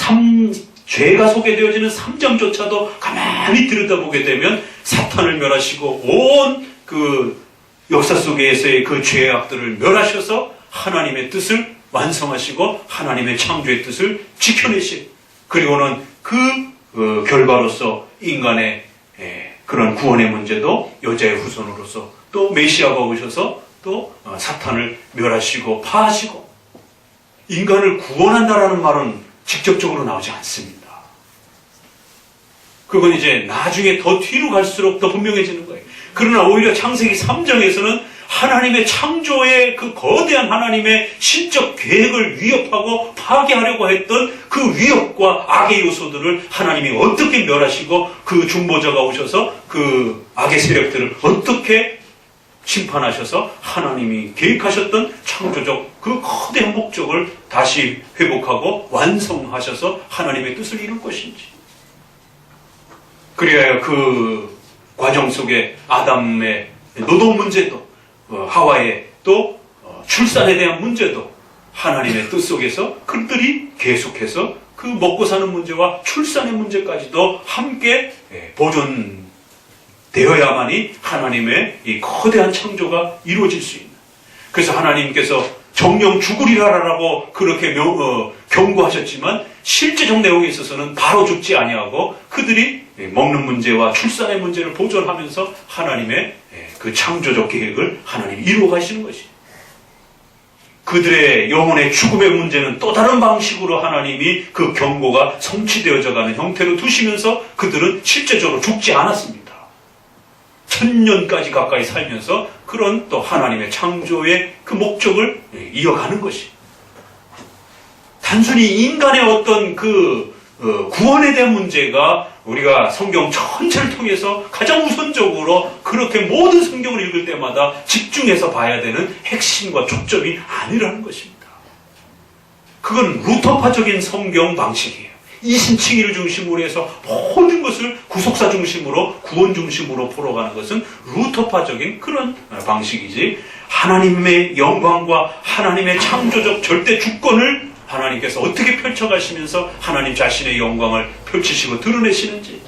Speaker 1: 죄가 소개되어지는 3장조차도 가만히 들여다보게 되면 사탄을 멸하시고 온 그 역사 속에서의 그 죄악들을 멸하셔서 하나님의 뜻을 완성하시고 하나님의 창조의 뜻을 지켜내시고 그리고는 그 결과로서 인간의 그런 구원의 문제도 여자의 후손으로서 또 메시아가 오셔서 또 사탄을 멸하시고 파하시고 인간을 구원한다라는 말은 직접적으로 나오지 않습니다. 그건 이제 나중에 더 뒤로 갈수록 더 분명해지는 거예요. 그러나 오히려 창세기 3장에서는 하나님의 창조의 그 거대한 하나님의 신적 계획을 위협하고 파괴하려고 했던 그 위협과 악의 요소들을 하나님이 어떻게 멸하시고 그 중보자가 오셔서 그 악의 세력들을 어떻게 심판하셔서 하나님이 계획하셨던 창조적 그 거대한 목적을 다시 회복하고 완성하셔서 하나님의 뜻을 이룰 것인지. 그래야 그 과정 속에 아담의 노동 문제도 하와의 또 출산에 대한 문제도 하나님의 뜻 속에서 그들이 계속해서 그 먹고 사는 문제와 출산의 문제까지도 함께 보존되어야만이 하나님의 이 거대한 창조가 이루어질 수 있는. 그래서 하나님께서 정령 죽으리라라고 그렇게 경고하셨지만 실제적 내용에 있어서는 바로 죽지 아니하고 그들이 먹는 문제와 출산의 문제를 보존하면서 하나님의 그 창조적 계획을 하나님이 이루어 가시는 것이. 그들의 영혼의 죽음의 문제는 또 다른 방식으로 하나님이 그 경고가 성취되어져 가는 형태로 두시면서 그들은 실제적으로 죽지 않았습니다. 1000년까지 가까이 살면서 그런 또 하나님의 창조의 그 목적을 이어가는 것이. 단순히 인간의 어떤 그 구원에 대한 문제가 우리가 성경 전체를 통해서 가장 우선적으로 그렇게 모든 성경을 읽을 때마다 집중해서 봐야 되는 핵심과 초점이 아니라는 것입니다. 그건 루터파적인 성경 방식이에요. 이신칭의를 중심으로 해서 모든 것을 구속사 중심으로 구원 중심으로 풀어가는 것은 루터파적인 그런 방식이지 하나님의 영광과 하나님의 창조적 절대 주권을 하나님께서 어떻게 펼쳐가시면서 하나님 자신의 영광을 펼치시고 드러내시는지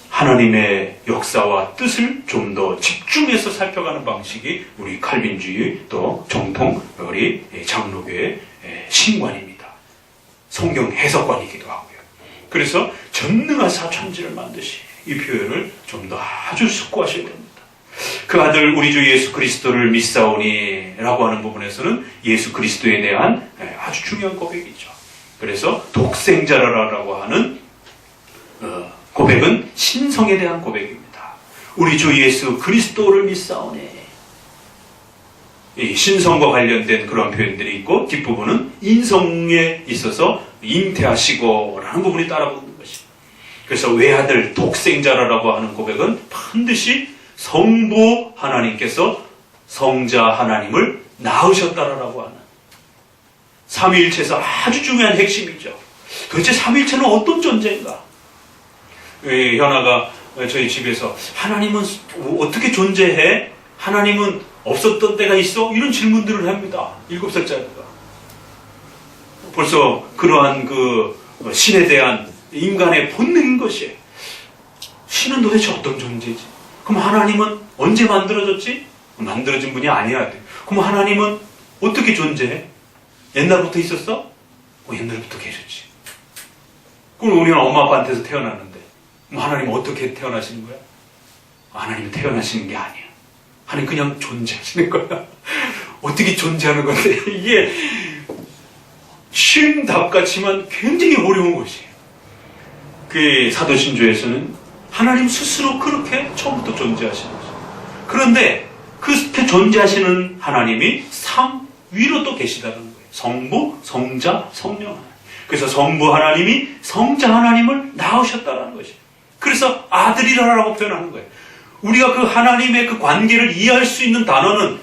Speaker 1: 하나님의 역사와 뜻을 좀 더 집중해서 살펴가는 방식이 우리 칼빈주의 또 정통 우리 장로교의 신관입니다. 성경 해석관이기도 하고요. 그래서 전능하사 천지를 만드시, 이 표현을 좀 더 아주 숙고하셔야 됩니다. 그 아들 우리 주 예수 그리스도를 믿사오니 라고 하는 부분에서는 예수 그리스도에 대한 아주 중요한 고백이죠. 그래서 독생자라고 하는 고백은 신성에 대한 고백입니다. 우리 주 예수 그리스도를 믿사오니, 이 신성과 관련된 그런 표현들이 있고, 뒷부분은 인성에 있어서 잉태하시고 라는 부분이 따라붙는 것입니다. 그래서 외아들 독생자라고 하는 고백은 반드시 성부 하나님께서 성자 하나님을 낳으셨다라고 하는 삼위일체에서 아주 중요한 핵심이죠. 도대체 삼위일체는 어떤 존재인가? 현아가 저희 집에서 하나님은 어떻게 존재해? 하나님은 없었던 때가 있어? 이런 질문들을 합니다. 7살짜리가. 벌써 그러한 그 신에 대한 인간의 본능인 것이에요. 신은 도대체 어떤 존재지? 그럼 하나님은 언제 만들어졌지? 만들어진 분이 아니어야 돼. 그럼 하나님은 어떻게 존재해? 옛날부터 있었어? 옛날부터 계셨지. 그럼 우리는 엄마 아빠한테서 태어났는데, 그럼 하나님은 어떻게 태어나시는 거야? 하나님은 태어나시는 게 아니야. 하나님 그냥 존재하시는 거야. 어떻게 존재하는 건데, 이게 쉬운 답 같지만 굉장히 어려운 것이에요. 그 사도신조에서는 하나님 스스로 그렇게 처음부터 존재하시는 거죠. 그런데 그렇게 존재하시는 하나님이 삼위로 또 계시다는 거예요. 성부, 성자, 성령 하나님. 그래서 성부 하나님이 성자 하나님을 낳으셨다는 것이에요. 그래서 아들이라고 표현하는 거예요. 우리가 그 하나님의 그 관계를 이해할 수 있는 단어는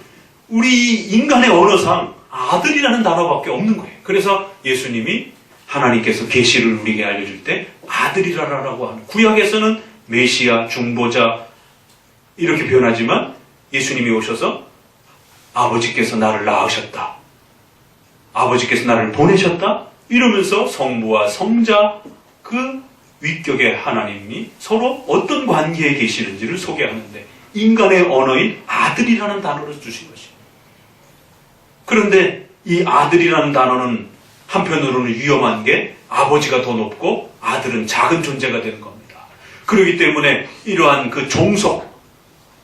Speaker 1: 우리 인간의 언어상 아들이라는 단어밖에 없는 거예요. 그래서 예수님이 하나님께서 계시를 우리에게 알려줄 때 아들이라고 하는, 구약에서는 메시아, 중보자 이렇게 표현하지만 예수님이 오셔서 아버지께서 나를 낳으셨다, 아버지께서 나를 보내셨다 이러면서 성부와 성자 그 위격의 하나님이 서로 어떤 관계에 계시는지를 소개하는데 인간의 언어인 아들이라는 단어를 주신 것이에요. 그런데 이 아들이라는 단어는 한편으로는 위험한 게 아버지가 더 높고 아들은 작은 존재가 되는 겁니다. 그렇기 때문에 이러한 그 종속,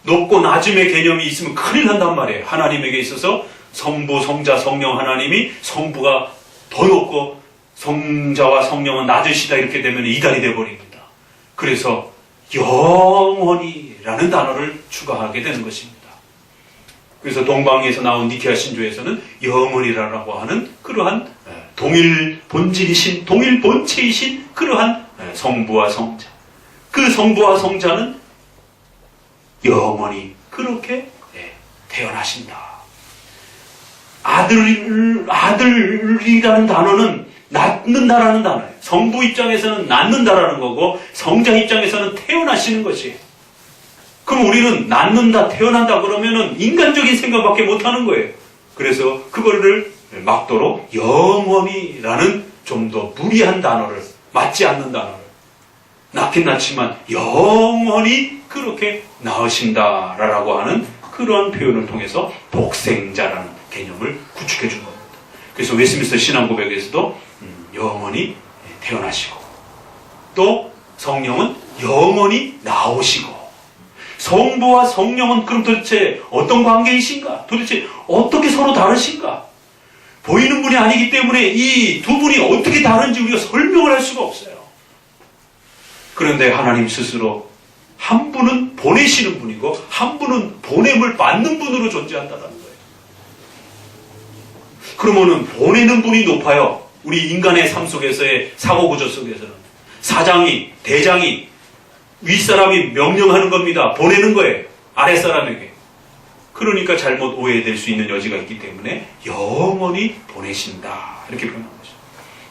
Speaker 1: 높고 낮음의 개념이 있으면 큰일 난단 말이에요. 하나님에게 있어서 성부, 성자, 성령 하나님이 성부가 더 높고 성자와 성령은 낮으시다 이렇게 되면 이단이 되어버립니다. 그래서 영원히라는 단어를 추가하게 되는 것입니다. 그래서 동방에서 나온 니케아 신조에서는 영원이라고 하는 그러한 동일 본질이신, 동일 본체이신 그러한 성부와 성자, 그 성부와 성자는 영원히 그렇게 태어나신다. 아들이라는 단어는 낳는다라는 단어예요. 성부 입장에서는 낳는다라는 거고 성자 입장에서는 태어나시는 것이에요. 그럼 우리는 낳는다, 태어난다 그러면은 인간적인 생각밖에 못하는 거예요. 그래서 그거를 막도록 영원히라는 좀 더 무리한 단어를, 맞지 않는 단어를, 낳긴 낳지만 영원히 그렇게 낳으신다라고 하는 그러한 표현을 통해서 독생자라는 개념을 구축해 준 겁니다. 그래서 웨스민스터 신앙고백에서도 영원히 태어나시고 또 성령은 영원히 나오시고, 성부와 성령은 그럼 도대체 어떤 관계이신가? 도대체 어떻게 서로 다르신가? 보이는 분이 아니기 때문에 이 두 분이 어떻게 다른지 우리가 설명을 할 수가 없어요. 그런데 하나님 스스로 한 분은 보내시는 분이고 한 분은 보냄을 받는 분으로 존재한다는 거예요. 그러면은 보내는 분이 높아요. 우리 인간의 삶 속에서의 사고구조 속에서는 사장이, 대장이, 윗사람이 명령하는 겁니다. 보내는 거예요. 아랫사람에게. 그러니까 잘못 오해될 수 있는 여지가 있기 때문에 영원히 보내신다 이렇게 표현한 거죠.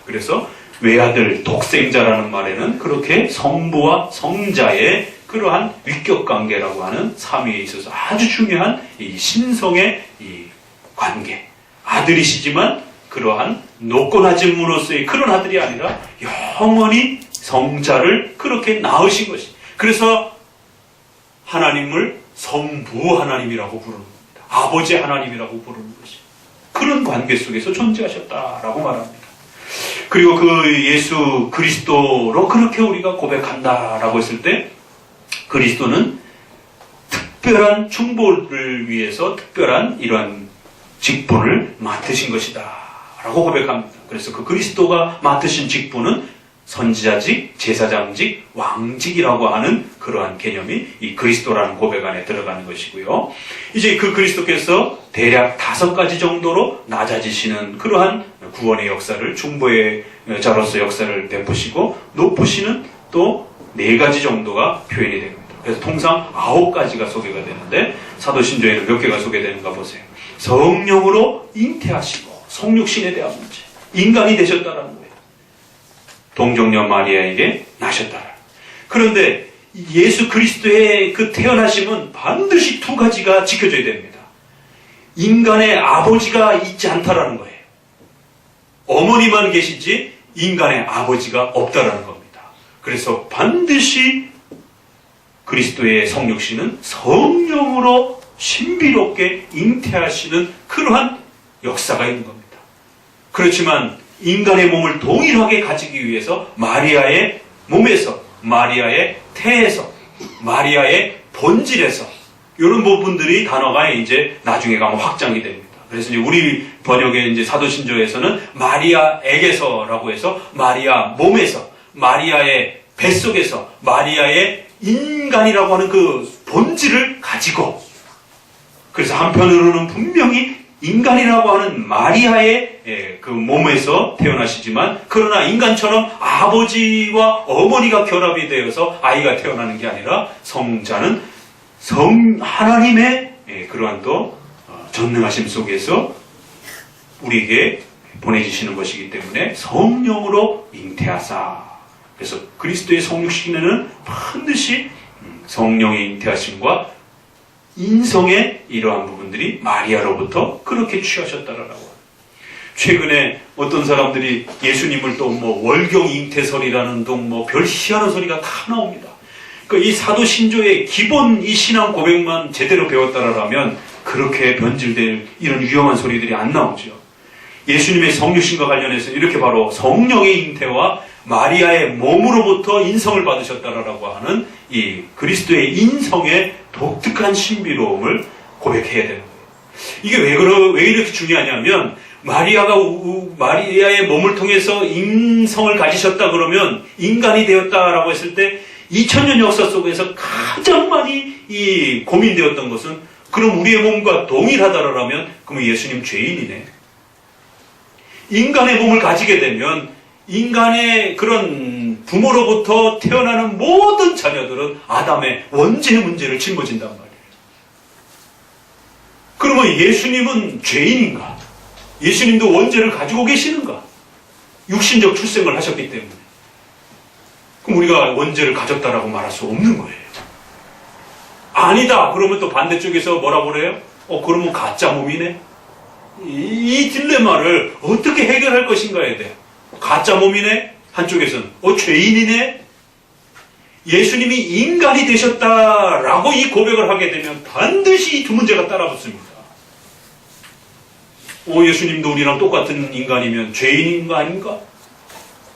Speaker 1: 그래서 외아들 독생자라는 말에는 그렇게 성부와 성자의 그러한 위격관계라고 하는 삼위에 있어서 아주 중요한 이 신성의 이 관계, 아들이시지만 그러한 높고 낮음으로서의 그런 아들이 아니라 영원히 성자를 그렇게 낳으신 것이. 그래서 하나님을 성부 하나님이라고 부르는 겁니다. 아버지 하나님이라고 부르는 것이. 그 그런 관계 속에서 존재하셨다라고 말합니다. 그리고 그 예수 그리스도로 그렇게 우리가 고백한다라고 했을 때 그리스도는 특별한 충보를 위해서 특별한 이러한 직분을 맡으신 것이다 라고 고백합니다. 그래서 그 그리스도가 맡으신 직분은 선지자직, 제사장직, 왕직이라고 하는 그러한 개념이 이 그리스도라는 고백 안에 들어가는 것이고요. 이제 그 그리스도께서 대략 5가지 정도로 낮아지시는 그러한 구원의 역사를, 중보의 자로서 역사를 베푸시고 높으시는 또 4가지 정도가 표현이 됩니다. 그래서 통상 9가지가 소개가 되는데 사도신조에는 몇 개가 소개되는가 보세요. 성령으로 잉태하시고 성육신에 대한 문제, 인간이 되셨다라는 거예요. 동정녀 마리아에게 나셨다. 그런데 예수 그리스도의 그 태어나심은 반드시 2가지가 지켜져야 됩니다. 인간의 아버지가 있지 않다라는 거예요. 어머니만 계시지 인간의 아버지가 없다라는 겁니다. 그래서 반드시 그리스도의 성육신은 성령으로 신비롭게 잉태하시는 그러한 역사가 있는 겁니다. 그렇지만 인간의 몸을 동일하게 가지기 위해서 마리아의 몸에서, 마리아의 태에서, 마리아의 본질에서 이런 부분들이 단어가 이제 나중에 가면 확장이 됩니다. 그래서 이제 우리 번역의 이제 사도신조에서는 마리아에게서라고 해서 마리아 몸에서, 마리아의 뱃속에서, 마리아의 인간이라고 하는 그 본질을 가지고, 그래서 한편으로는 분명히 인간이라고 하는 마리아의 그 몸에서 태어나시지만 그러나 인간처럼 아버지와 어머니가 결합이 되어서 아이가 태어나는 게 아니라 성자는 하나님의 그러한 또 전능하심 속에서 우리에게 보내주시는 것이기 때문에 성령으로 잉태하사, 그래서 그리스도의 성육신에는 반드시 성령의 잉태하심과 인성의 이러한 부분들이 마리아로부터 그렇게 취하셨다라고. 최근에 어떤 사람들이 예수님을 또 뭐 월경 잉태설이라는 등 뭐 별 희한한 소리가 다 나옵니다. 그러니까 이 사도신조의 기본 이 신앙 고백만 제대로 배웠다라면 그렇게 변질될 이런 위험한 소리들이 안 나오죠. 예수님의 성육신과 관련해서 이렇게 바로 성령의 잉태와 마리아의 몸으로부터 인성을 받으셨다라고 하는 이 그리스도의 인성의 독특한 신비로움을 고백해야 되는 거예요. 이게 왜 이렇게 중요하냐면 마리아의 몸을 통해서 인성을 가지셨다 그러면 인간이 되었다라고 했을 때 2000년 역사 속에서 가장 많이 이 고민되었던 것은 그럼 우리의 몸과 동일하다라면 그럼 예수님 죄인이네. 인간의 몸을 가지게 되면 인간의 그런 부모로부터 태어나는 모든 자녀들은 아담의 원죄 문제를 짊어진단 말이에요. 그러면 예수님은 죄인인가? 예수님도 원죄를 가지고 계시는가? 육신적 출생을 하셨기 때문에. 그럼 우리가 원죄를 가졌다라고 말할 수 없는 거예요. 아니다. 그러면 또 반대쪽에서 뭐라고 그래요? 그러면 가짜 몸이네? 이 딜레마를 어떻게 해결할 것인가에 대해. 가짜 몸이네? 한쪽에서는 죄인이네? 예수님이 인간이 되셨다라고 이 고백을 하게 되면 반드시 이 두 문제가 따라붙습니다. 예수님도 우리랑 똑같은 인간이면 죄인인가 아닌가?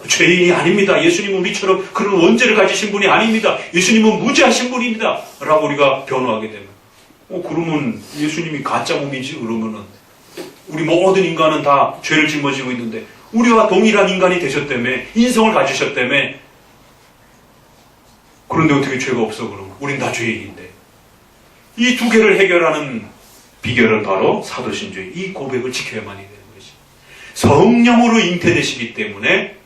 Speaker 1: 죄인이 아닙니다. 예수님은 우리처럼 그런 원죄를 가지신 분이 아닙니다. 예수님은 무죄하신 분입니다. 라고 우리가 변호하게 되면 그러면 예수님이 가짜 몸이지 그러면은 우리 모든 인간은 다 죄를 짊어지고 있는데 우리와 동일한 인간이 되셨다며 인성을 가지셨다며 그런데 어떻게 죄가 없어 그러면 우린 다 죄인인데 이 두 개를 해결하는 비결은 바로 사도신조의 이 고백을 지켜야만이 되는 것이 성령으로 잉태되시기 때문에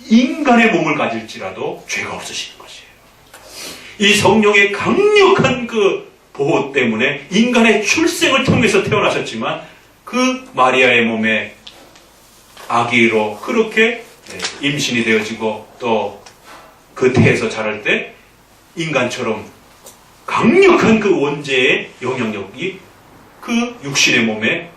Speaker 1: 인간의 몸을 가질지라도 죄가 없으시는 것이에요. 이 성령의 강력한 그 보호 때문에 인간의 출생을 통해서 태어나셨지만 그 마리아의 몸에 아기로 그렇게 임신이 되어지고 또 그 태에서 자랄 때 인간처럼 강력한 그 원죄의 영향력이 그 육신의 몸에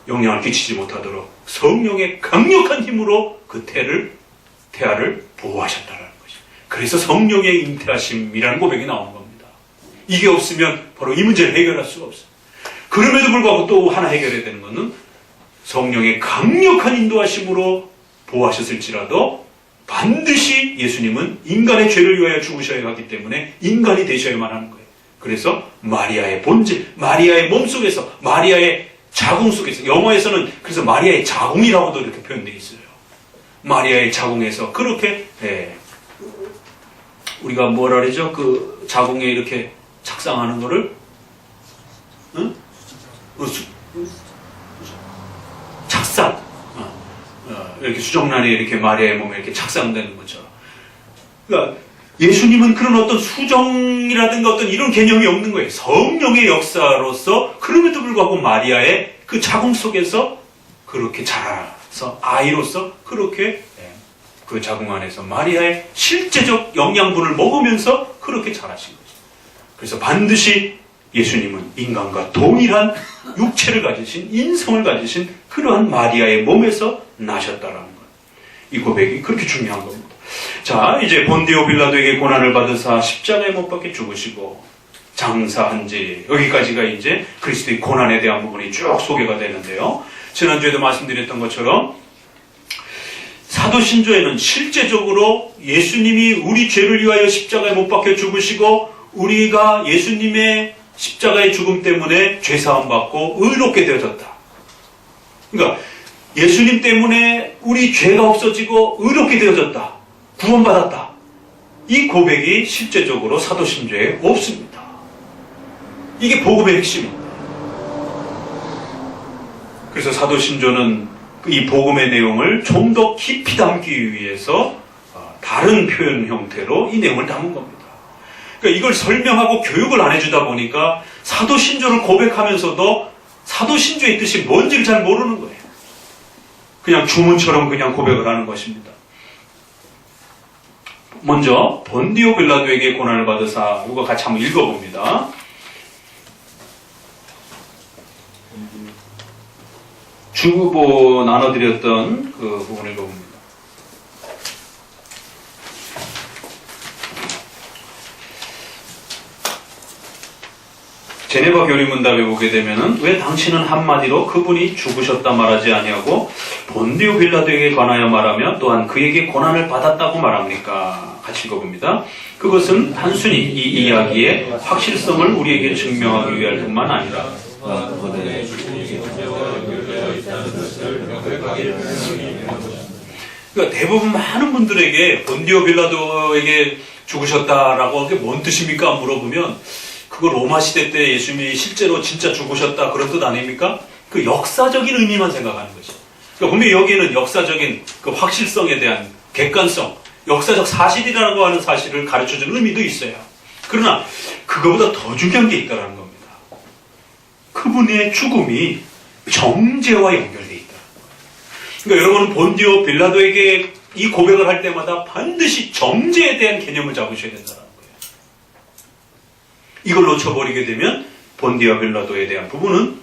Speaker 1: 영향을 끼치지 못하도록 성령의 강력한 힘으로 그 태아를 보호하셨다는 것이죠. 그래서 성령의 잉태하심이라는 고백이 나오는 겁니다. 이게 없으면 바로 이 문제를 해결할 수가 없어요. 그럼에도 불구하고 또 하나 해결해야 되는 것은 성령의 강력한 인도하심으로 보호하셨을지라도 반드시 예수님은 인간의 죄를 위하여 죽으셔야 하기 때문에 인간이 되셔야만 하는 거예요. 그래서 마리아의 본질, 마리아의 몸속에서, 마리아의 자궁 속에서, 영어에서는 그래서 마리아의 자궁이라고도 이렇게 표현되어 있어요. 마리아의 자궁에서 그렇게 우리가 뭐라 그러죠? 그 자궁에 이렇게 착상하는 거를 착상, 이렇게 수정란에 이렇게 마리아의 몸에 이렇게 착상되는 거죠. 그러니까 예수님은 그런 어떤 수정이라든가 어떤 이런 개념이 없는 거예요. 성령의 역사로서 그럼에도 불구하고 마리아의 그 자궁 속에서 그렇게 자라서 아이로서 그렇게 그 자궁 안에서 마리아의 실제적 영양분을 먹으면서 그렇게 자라신 거죠. 그래서 반드시 예수님은 인간과 동일한 육체를 가지신, 인성을 가지신 그러한 마리아의 몸에서 나셨다라는 것. 이 고백이 그렇게 중요한 겁니다. 자, 이제 본디오 빌라도에게 고난을 받으사 십자가에 못 박혀 죽으시고 장사한 지, 여기까지가 이제 그리스도의 고난에 대한 부분이 쭉 소개가 되는데요. 지난주에도 말씀드렸던 것처럼 사도신조에는 실제적으로 예수님이 우리 죄를 위하여 십자가에 못 박혀 죽으시고 우리가 예수님의 십자가의 죽음 때문에 죄사함 받고 의롭게 되어졌다. 그러니까 예수님 때문에 우리 죄가 없어지고 의롭게 되어졌다. 구원받았다. 이 고백이 실제적으로 사도신조에 없습니다. 이게 복음의 핵심입니다. 그래서 사도신조는 이 복음의 내용을 좀 더 깊이 담기 위해서 다른 표현 형태로 이 내용을 담은 겁니다. 그러니까 이걸 설명하고 교육을 안 해주다 보니까 사도신조를 고백하면서도 사도신조의 뜻이 뭔지를 잘 모르는 거예요. 그냥 주문처럼 그냥 고백을 하는 것입니다. 먼저 본디오 빌라도에게 고난을 받으사, 이거 같이 한번 읽어봅니다. 주보 나눠드렸던 그 부분을 읽어봅니다. 제네바 교리문답에 보게 되면은 왜 당신은 한마디로 그분이 죽으셨다 말하지 아니하고 본디오 빌라도에게 관하여 말하며 또한 그에게 고난을 받았다고 말합니까? 같이 읽어봅니다. 그것은 단순히 이 이야기의 확실성을 우리에게 증명하기 위할 뿐만 아니라 그러니까 대부분 많은 분들에게 본디오 빌라도에게 죽으셨다라고 그게 뭔 뜻입니까? 물어보면 그거 로마 시대 때 예수님이 실제로 진짜 죽으셨다 그런 뜻 아닙니까? 그 역사적인 의미만 생각하는 거죠. 그러니까 분명히 여기에는 역사적인 그 확실성에 대한 객관성, 역사적 사실이라고 하는 사실을 가르쳐주는 의미도 있어요. 그러나 그거보다 더 중요한 게 있다는 겁니다. 그분의 죽음이 정죄와 연결되어 있다. 그러니까 여러분은 본디오 빌라도에게 이 고백을 할 때마다 반드시 정죄에 대한 개념을 잡으셔야 된다는 거예요. 이걸 놓쳐버리게 되면 본디오 빌라도에 대한 부분은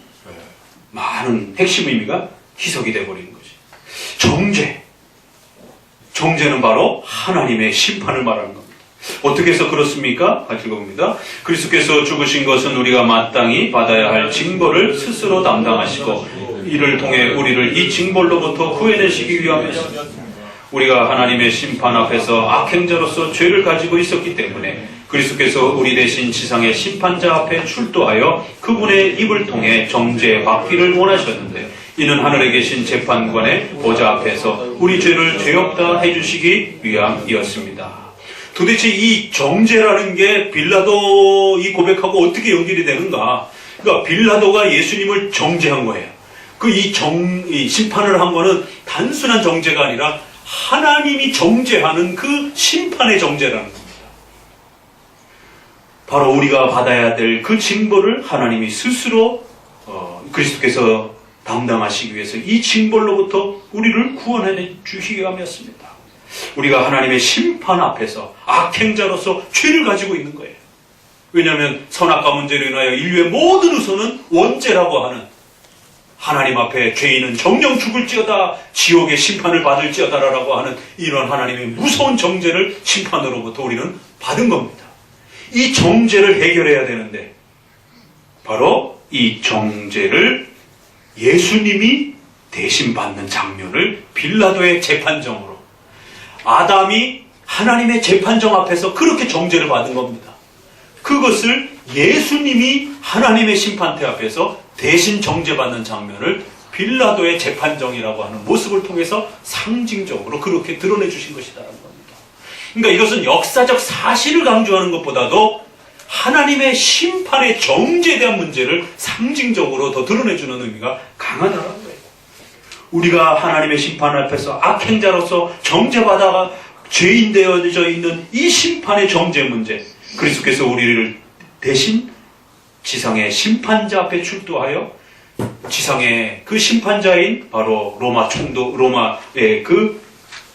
Speaker 1: 많은 핵심 의미가 희석이 되어버리는 거죠. 정죄는 바로 하나님의 심판을 말하는 겁니다. 어떻게 해서 그렇습니까? 같이 읽어봅니다. 그리스도께서 죽으신 것은 우리가 마땅히 받아야 할 징벌을 스스로 담당하시고 이를 통해 우리를 이 징벌로부터 구해내시기 위함이었습니다. 우리가 하나님의 심판 앞에서 악행자로서 죄를 가지고 있었기 때문에 그리스도께서 우리 대신 지상의 심판자 앞에 출두하여 그분의 입을 통해 정죄 받기를 원하셨는데 이는 하늘에 계신 재판관의 보좌 앞에서 우리 죄를 죄 없다 해주시기 위함이었습니다. 도대체 이 정죄라는 게 빌라도 이 고백하고 어떻게 연결이 되는가? 그러니까 빌라도가 예수님을 정죄한 거예요. 이 심판을 한 거는 단순한 정죄가 아니라 하나님이 정죄하는 그 심판의 정죄라는 겁니다. 바로 우리가 받아야 될 그 징벌을 하나님이 스스로 그리스도께서 담당하시기 위해서 이 징벌로부터 우리를 구원해 주시기 위함이었습니다. 우리가 하나님의 심판 앞에서 악행자로서 죄를 가지고 있는 거예요. 왜냐하면 선악과 문제로 인하여 인류의 모든 후손은 원죄라고 하는 하나님 앞에 죄인은 정령 죽을지어다 지옥의 심판을 받을지어다라고 하는 이런 하나님의 무서운 정죄를 심판으로부터 우리는 받은 겁니다. 이 정죄를 해결해야 되는데 바로 이 정죄를 예수님이 대신 받는 장면을 빌라도의 재판정으로, 아담이 하나님의 재판정 앞에서 그렇게 정죄를 받은 겁니다. 그것을 예수님이 하나님의 심판대 앞에서 대신 정죄받는 장면을 빌라도의 재판정이라고 하는 모습을 통해서 상징적으로 그렇게 드러내 주신 것이다라는 겁니다. 그러니까 이것은 역사적 사실을 강조하는 것보다도 하나님의 심판의 정죄에 대한 문제를 상징적으로 더 드러내주는 의미가 강하다는 거예요. 우리가 하나님의 심판 앞에서 악행자로서 정죄받아가 죄인 되어져 있는 이 심판의 정죄 문제, 그리스도께서 우리를 대신 지상의 심판자 앞에 출두하여 지상의 그 심판자인 바로 로마의 그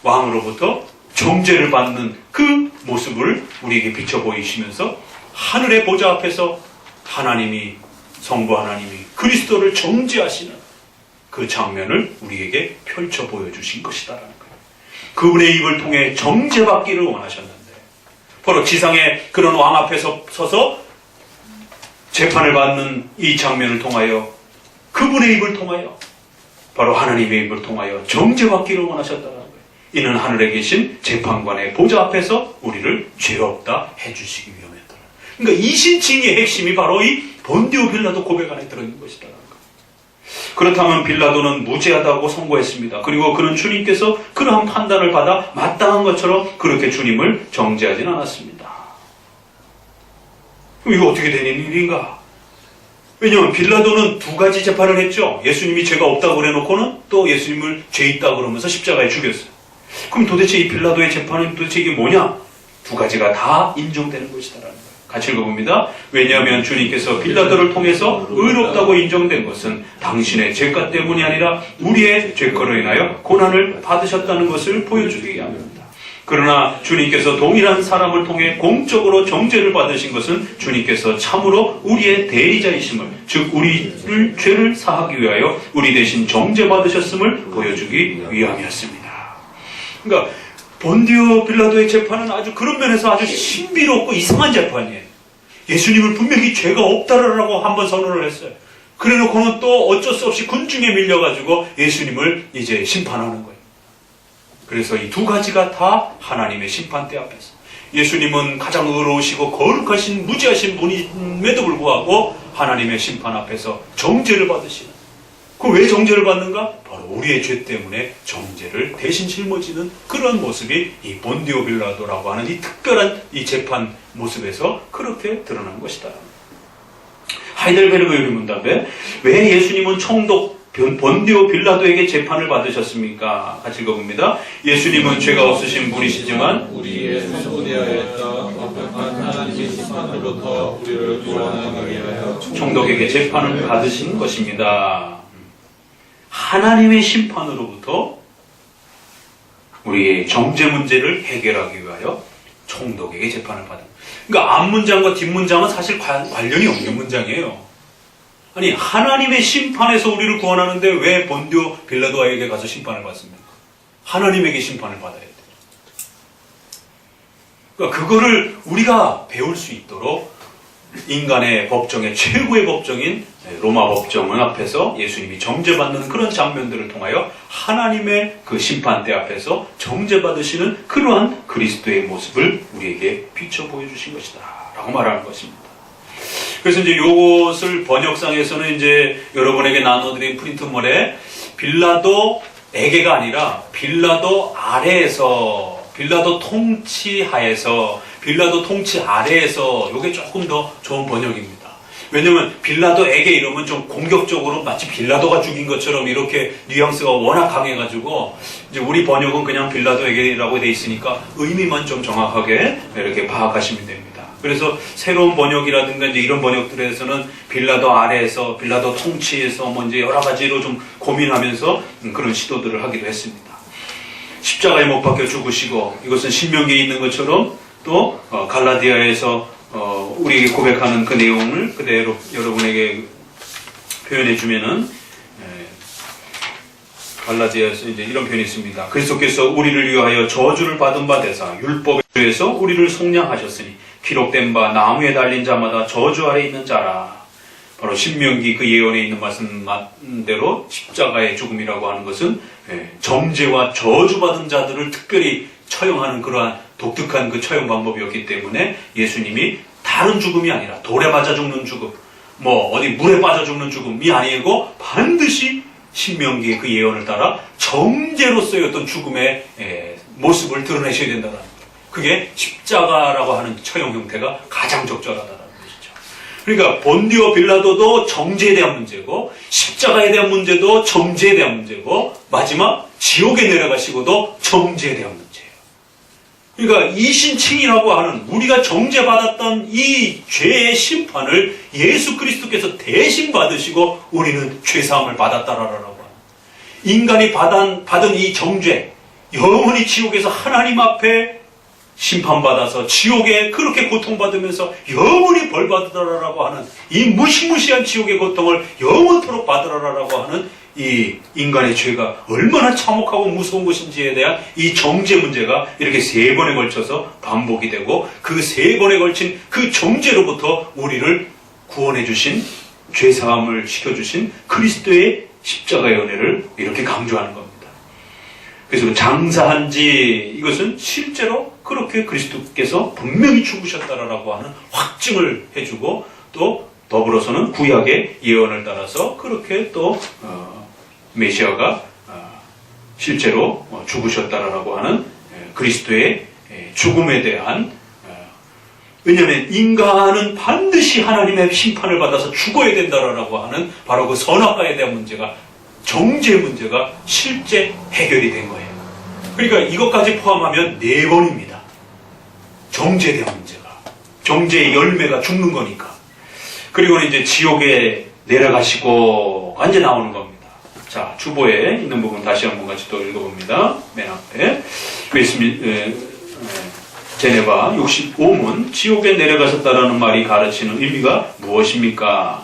Speaker 1: 왕으로부터 정죄를 받는 그 모습을 우리에게 비춰 보이시면서 하늘의 보좌 앞에서 하나님이, 성부 하나님이 그리스도를 정죄하시는 그 장면을 우리에게 펼쳐 보여주신 것이다라는 거예요. 그분의 입을 통해 정죄받기를 원하셨는데, 바로 지상의 그런 왕 앞에서 서서 재판을 받는 이 장면을 통하여, 그분의 입을 통하여, 바로 하나님의 입을 통하여 정죄받기를 원하셨다는 거예요. 이는 하늘에 계신 재판관의 보좌 앞에서 우리를 죄 없다 해주시기 위함이었다. 그러니까 이 신칭의 핵심이 바로 이 본디오 빌라도 고백 안에 들어있는 것이다. 그렇다면 빌라도는 무죄하다고 선고했습니다. 그리고 그는 주님께서 그러한 판단을 받아 마땅한 것처럼 그렇게 주님을 정죄하진 않았습니다. 그럼 이거 어떻게 되는 일인가? 왜냐하면 빌라도는 두 가지 재판을 했죠. 예수님이 죄가 없다고 그래놓고는 또 예수님을 죄 있다고 그러면서 십자가에 죽였어요. 그럼 도대체 이 빌라도의 재판은 도대체 이게 뭐냐? 두 가지가 다 인정되는 것이다라는 거예요. 같이 읽어봅니다. 왜냐하면 주님께서 빌라도를 통해서 의롭다고 인정된 것은 당신의 죄가 때문이 아니라 우리의 죄거로 인하여 고난을 받으셨다는 것을 보여주기 위함입니다. 그러나 주님께서 동일한 사람을 통해 공적으로 정죄를 받으신 것은 주님께서 참으로 우리의 대리자이심을, 즉 우리를 죄를 사하기 위하여 우리 대신 정죄받으셨음을 보여주기 위함이었습니다. 그러니까 본디오 빌라도의 재판은 아주 그런 면에서 아주 신비롭고 이상한 재판이에요. 예수님을 분명히 죄가 없다라고 한번 선언을 했어요. 그래놓고는 또 어쩔 수 없이 군중에 밀려가지고 예수님을 이제 심판하는 거예요. 그래서 이 두 가지가 다 하나님의 심판대 앞에서, 예수님은 가장 의로우시고 거룩하신 무지하신 분임에도 불구하고 하나님의 심판 앞에서 정죄를 받으시는, 그 왜 정죄를 받는가? 바로 우리의 죄 때문에 정죄를 대신 짊어지는 그런 모습이 이 본디오 빌라도라고 하는 이 특별한 이 재판 모습에서 그렇게 드러난 것이다. 하이델베르그 유리문답에 왜 예수님은 총독 본디오 빌라도에게 재판을 받으셨습니까? 같이 읽어봅니다. 예수님은 죄가 없으신 분이시지만
Speaker 2: 우리의 성도되어야 했다. 완벽한 하나님의 심판으로부터 우리를 구원하기 위하여
Speaker 1: 총독에게 재판을 받으신 것입니다. 하나님의 심판으로부터 우리의 정죄 문제를 해결하기 위하여 총독에게 재판을 받은. 그러니까 앞문장과 뒷문장은 사실 관련이 없는 문장이에요. 아니, 하나님의 심판에서 우리를 구원하는데 왜 본디오 빌라도에게 가서 심판을 받습니까? 하나님에게 심판을 받아야 돼요. 그러니까 그거를 우리가 배울 수 있도록 인간의 법정의 최고의 법정인 로마 법정은 앞에서 예수님이 정죄받는 그런 장면들을 통하여 하나님의 그 심판대 앞에서 정죄받으시는 그러한 그리스도의 모습을 우리에게 비춰 보여주신 것이다 라고 말하는 것입니다. 그래서 이제 이것을 번역상에서는 이제 여러분에게 나눠드린 프린트물에 빌라도에게가 아니라 빌라도 아래에서, 빌라도 통치하에서, 빌라도 통치 아래에서, 이게 조금 더 좋은 번역입니다. 왜냐면 빌라도에게 이러면 좀 공격적으로 마치 빌라도가 죽인 것처럼 이렇게 뉘앙스가 워낙 강해가지고 이제 우리 번역은 그냥 빌라도에게라고 돼 있으니까 의미만 좀 정확하게 이렇게 파악하시면 됩니다. 그래서 새로운 번역이라든가 이제 이런 번역들에서는 빌라도 아래에서, 빌라도 통치에서 뭐 이제 여러 가지로 좀 고민하면서 그런 시도들을 하기도 했습니다. 십자가에 못 박혀 죽으시고, 이것은 신명기에 있는 것처럼 또 갈라디아에서 우리에게 고백하는 그 내용을 그대로 여러분에게 표현해 주면은, 갈라디아에서 이제 이런 표현이 있습니다. 그리스도께서 우리를 위하여 저주를 받은 바 되사 율법에 의해서 우리를 속량하셨으니 기록된 바 나무에 달린 자마다 저주 아래 있는 자라. 바로 신명기 그 예언에 있는 말씀대로 십자가의 죽음이라고 하는 것은 정죄와 저주받은 자들을 특별히 처형하는 그러한 독특한 그 처형 방법이었기 때문에 예수님이 다른 죽음이 아니라 돌에 맞아 죽는 죽음, 뭐 어디 물에 빠져 죽는 죽음이 아니고 반드시 신명기의 그 예언을 따라 정죄로서의 어떤 죽음의 모습을 드러내셔야 된다는 거예요. 그게 십자가라고 하는 처형 형태가 가장 적절하다는 것이죠. 그러니까 본디오 빌라도도 정죄에 대한 문제고 십자가에 대한 문제도 정죄에 대한 문제고 마지막 지옥에 내려가시고도 정죄에 대한 문제예요. 그러니까 이신칭이라고 하는 우리가 정죄받았던 이 죄의 심판을 예수 그리스도께서 대신 받으시고 우리는 죄사함을 받았다라고 하는 인간이 받은 이 정죄 영원히 지옥에서 하나님 앞에 심판받아서 지옥에 그렇게 고통받으면서 영원히 벌받으라라고 하는 이 무시무시한 지옥의 고통을 영원토록 받으라라고 하는 이 인간의 죄가 얼마나 참혹하고 무서운 것인지에 대한 이 정죄 문제가 이렇게 3번에 걸쳐서 반복이 되고 그 3번에 걸친 그 정죄로부터 우리를 구원해 주신 죄사함을 시켜주신 그리스도의 십자가의 은혜를 이렇게 강조하는 겁니다. 그래서 장사한지 이것은 실제로 그렇게 그리스도께서 분명히 죽으셨다라고 하는 확증을 해주고 또 더불어서는 구약의 예언을 따라서 그렇게 또 메시아가 실제로 죽으셨다라고 하는 그리스도의 죽음에 대한 왜냐하면 인간은 반드시 하나님의 심판을 받아서 죽어야 된다라고 하는 바로 그 선악과에 대한 문제가 정죄 문제가 실제 해결이 된 거예요. 그러니까 이것까지 포함하면 4번입니다. 정죄에 대한 문제가. 정죄의 열매가 죽는 거니까. 그리고는 이제 지옥에 내려가시고 이제 나오는 겁니다. 자, 주보에 있는 부분 다시 한번 같이 또 읽어봅니다. 맨 앞에. 제네바 65문 지옥에 내려가셨다라는 말이 가르치는 의미가 무엇입니까?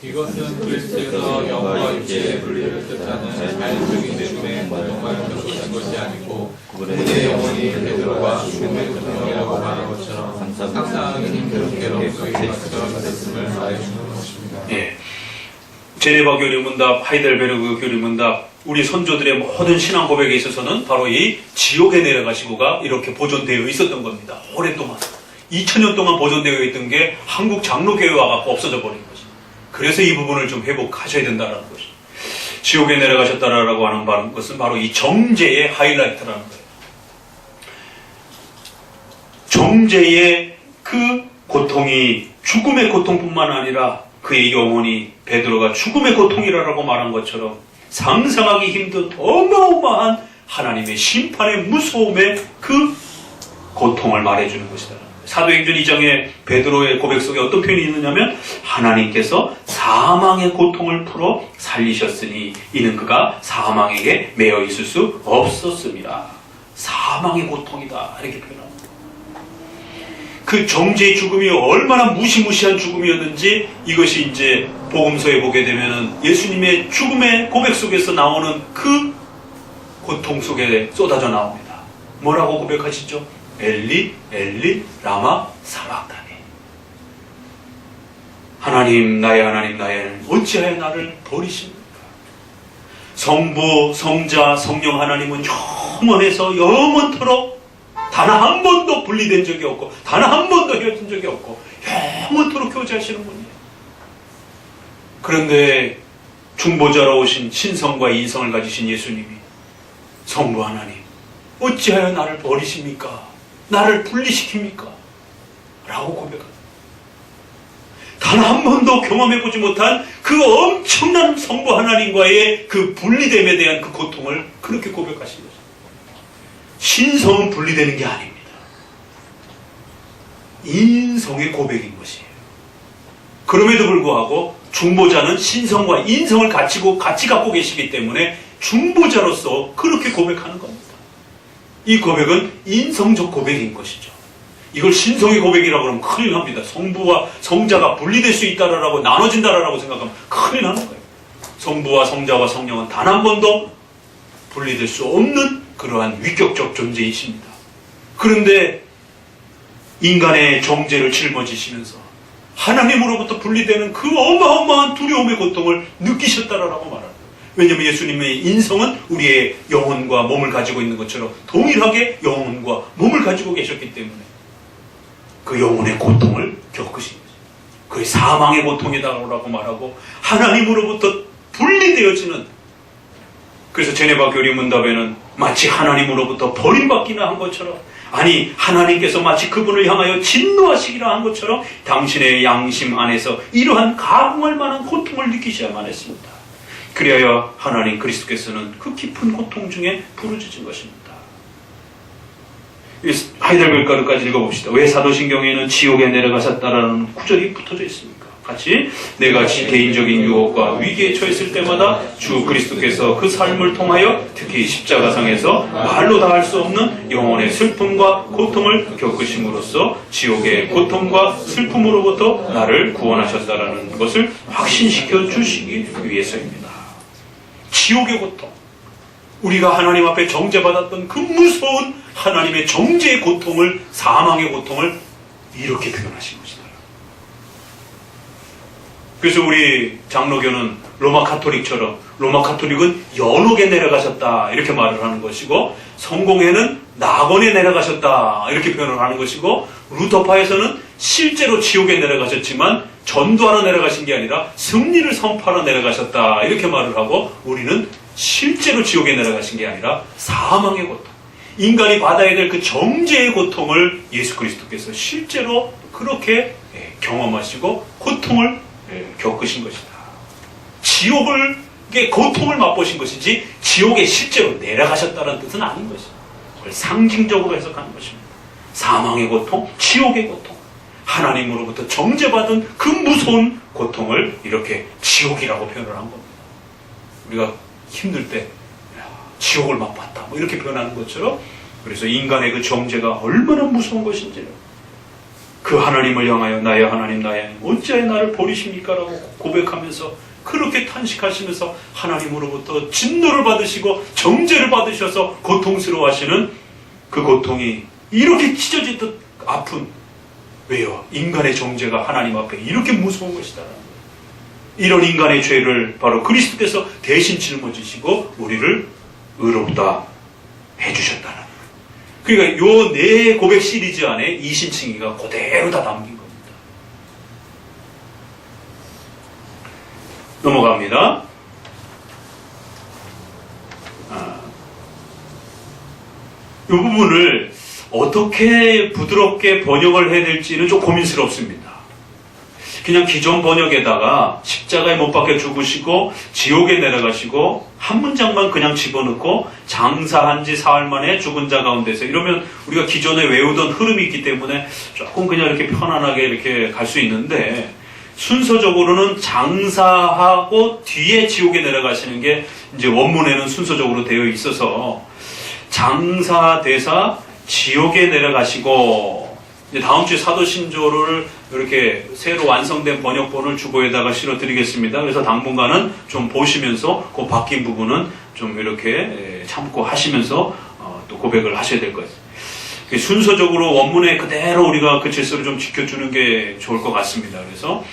Speaker 2: 이것은 그리스도에서 영과 육체의 분리를 뜻하는 자연적인 내중에 고통과 겪으신 것이 아니고 그분의 영혼이 베드로가 죽음의 고통이라고 말한 것처럼 상상하기 힘든 괴로움의 것처럼 됐음을 말해주는 것입니다.
Speaker 1: 예. 제네바 교리문답, 하이델베르그 교리문답, 우리 선조들의 모든 신앙 고백에 있어서는 바로 이 지옥에 내려가시고가 이렇게 보존되어 있었던 겁니다. 오랫동안 2000년 동안 보존되어 있던 게 한국 장로교회와 갖고 없어져 버린 거죠. 그래서 이 부분을 좀 회복하셔야 된다는 것이. 지옥에 내려가셨다라고 하는 것은 바로 이 정죄의 하이라이트라는 거예요. 정죄의 그 고통이 죽음의 고통뿐만 아니라 그의 영혼이 베드로가 죽음의 고통이라고 말한 것처럼 상상하기 힘든 어마어마한 하나님의 심판의 무서움의 그 고통을 말해주는 것이다. 사도행전 2장에 베드로의 고백 속에 어떤 표현이 있느냐면 하나님께서 사망의 고통을 풀어 살리셨으니 이는 그가 사망에게 매여 있을 수 없었습니다. 사망의 고통이다 이렇게 표현합니다. 그 정죄의 죽음이 얼마나 무시무시한 죽음이었는지 이것이 이제 복음서에 보게 되면은 예수님의 죽음의 고백 속에서 나오는 그 고통 속에 쏟아져 나옵니다. 뭐라고 고백하시죠? 엘리 엘리 라마 사박다니. 하나님 나의 하나님 나의 하나님 어찌하여 나를 버리십니까? 성부 성자 성령 하나님은 영원해서 영원토록 단 한 번도 분리된 적이 없고 단 한 번도 헤어진 적이 없고 영원토록 교제하시는 분이에요. 그런데 중보자로 오신 신성과 인성을 가지신 예수님이 성부 하나님 어찌하여 나를 버리십니까? 나를 분리시킵니까? 라고 고백합니다. 단 한 번도 경험해보지 못한 그 엄청난 성부 하나님과의 그 분리됨에 대한 그 고통을 그렇게 고백하신 거죠. 신성은 분리되는 게 아닙니다. 인성의 고백인 것이에요. 그럼에도 불구하고 중보자는 신성과 인성을 같이 갖고 계시기 때문에 중보자로서 그렇게 고백하는 겁니다. 이 고백은 인성적 고백인 것이죠. 이걸 신성의 고백이라고 하면 큰일 납니다. 성부와 성자가 분리될 수 있다라고 나눠진다라고 생각하면 큰일 나는 거예요. 성부와 성자와 성령은 단 한 번도 분리될 수 없는 그러한 위격적 존재이십니다. 그런데 인간의 정죄를 짊어지시면서 하나님으로부터 분리되는 그 어마어마한 두려움의 고통을 느끼셨다라고 말합니다. 왜냐하면 예수님의 인성은 우리의 영혼과 몸을 가지고 있는 것처럼 동일하게 영혼과 몸을 가지고 계셨기 때문에 그 영혼의 고통을 겪으신 거죠. 그게 사망의 고통이다라고 말하고 하나님으로부터 분리되어지는, 그래서 제네바 교리 문답에는 마치 하나님으로부터 버림받기나 한 것처럼, 아니 하나님께서 마치 그분을 향하여 진노하시기라 한 것처럼 당신의 양심 안에서 이러한 가공할 만한 고통을 느끼셔야만 했습니다. 그리하여 하나님 그리스도께서는 그 깊은 고통 중에 부르짖은 것입니다. 하이델베르 가르까지 읽어봅시다. 왜 사도신경에는 지옥에 내려가셨다라는 구절이 붙어져 있습니까? 같이, 내가 개인적인 유혹과 위기에 처했을 때마다 주 그리스도께서 그 삶을 통하여 특히 십자가상에서 말로 다 할 수 없는 영혼의 슬픔과 고통을 겪으심으로써 지옥의 고통과 슬픔으로부터 나를 구원하셨다라는 것을 확신시켜 주시기 위해서입니다. 지옥의 고통, 우리가 하나님 앞에 정죄받았던 그 무서운 하나님의 정죄의 고통을, 사망의 고통을 이렇게 표현하신 것이다. 그래서 우리 장로교는 로마 카톨릭처럼, 로마 카톨릭은 연옥에 내려가셨다 이렇게 말을 하는 것이고, 성공회는 낙원에 내려가셨다 이렇게 표현을 하는 것이고, 루터파에서는 실제로 지옥에 내려가셨지만 전도하러 내려가신 게 아니라 승리를 선포하러 내려가셨다 이렇게 말을 하고, 우리는 실제로 지옥에 내려가신 게 아니라 사망의 고통, 인간이 받아야 될 그 정죄의 고통을 예수 그리스도께서 실제로 그렇게 경험하시고 고통을 겪으신 것이다. 지옥의 고통을 맛보신 것이지 지옥에 실제로 내려가셨다는 뜻은 아닌 것입니다. 그걸 상징적으로 해석하는 것입니다. 사망의 고통, 지옥의 고통, 하나님으로부터 정죄받은 그 무서운 고통을 이렇게 지옥이라고 표현을 한 겁니다. 우리가 힘들 때 지옥을 맛봤다 뭐 이렇게 표현하는 것처럼, 그래서 인간의 그 정죄가 얼마나 무서운 것인지를 그 하나님을 향하여 나의 하나님 나의 하나님 어찌하여 나를 버리십니까? 라고 고백하면서 그렇게 탄식하시면서 하나님으로부터 진노를 받으시고 정죄를 받으셔서 고통스러워 하시는 그 고통이 이렇게 찢어지듯 아픈, 왜요? 인간의 정죄가 하나님 앞에 이렇게 무서운 것이다. 이런 인간의 죄를 바로 그리스도께서 대신 짊어지시고 우리를 의롭다 해주셨다는, 그러니까 요 네 고백 시리즈 안에 이신칭의가 그대로 다 담긴 겁니다. 넘어갑니다. 이 부분을 어떻게 부드럽게 번역을 해야 될지는 좀 고민스럽습니다. 그냥 기존 번역에다가 십자가에 못 박혀 죽으시고 지옥에 내려가시고 한 문장만 그냥 집어넣고 장사한 지 사흘 만에 죽은 자 가운데서, 이러면 우리가 기존에 외우던 흐름이 있기 때문에 조금 그냥 이렇게 편안하게 이렇게 갈 수 있는데, 순서적으로는 장사하고 뒤에 지옥에 내려가시는 게 이제 원문에는 순서적으로 되어 있어서 장사대사 지옥에 내려가시고, 이제 다음 주에 사도신조를 이렇게 새로 완성된 번역본을 주보에다가 실어드리겠습니다. 그래서 당분간은 좀 보시면서 그 바뀐 부분은 좀 이렇게 참고하시면서 또 고백을 하셔야 될 거예요. 순서적으로 원문에 그대로 우리가 그 질서를 좀 지켜주는 게 좋을 것 같습니다. 그래서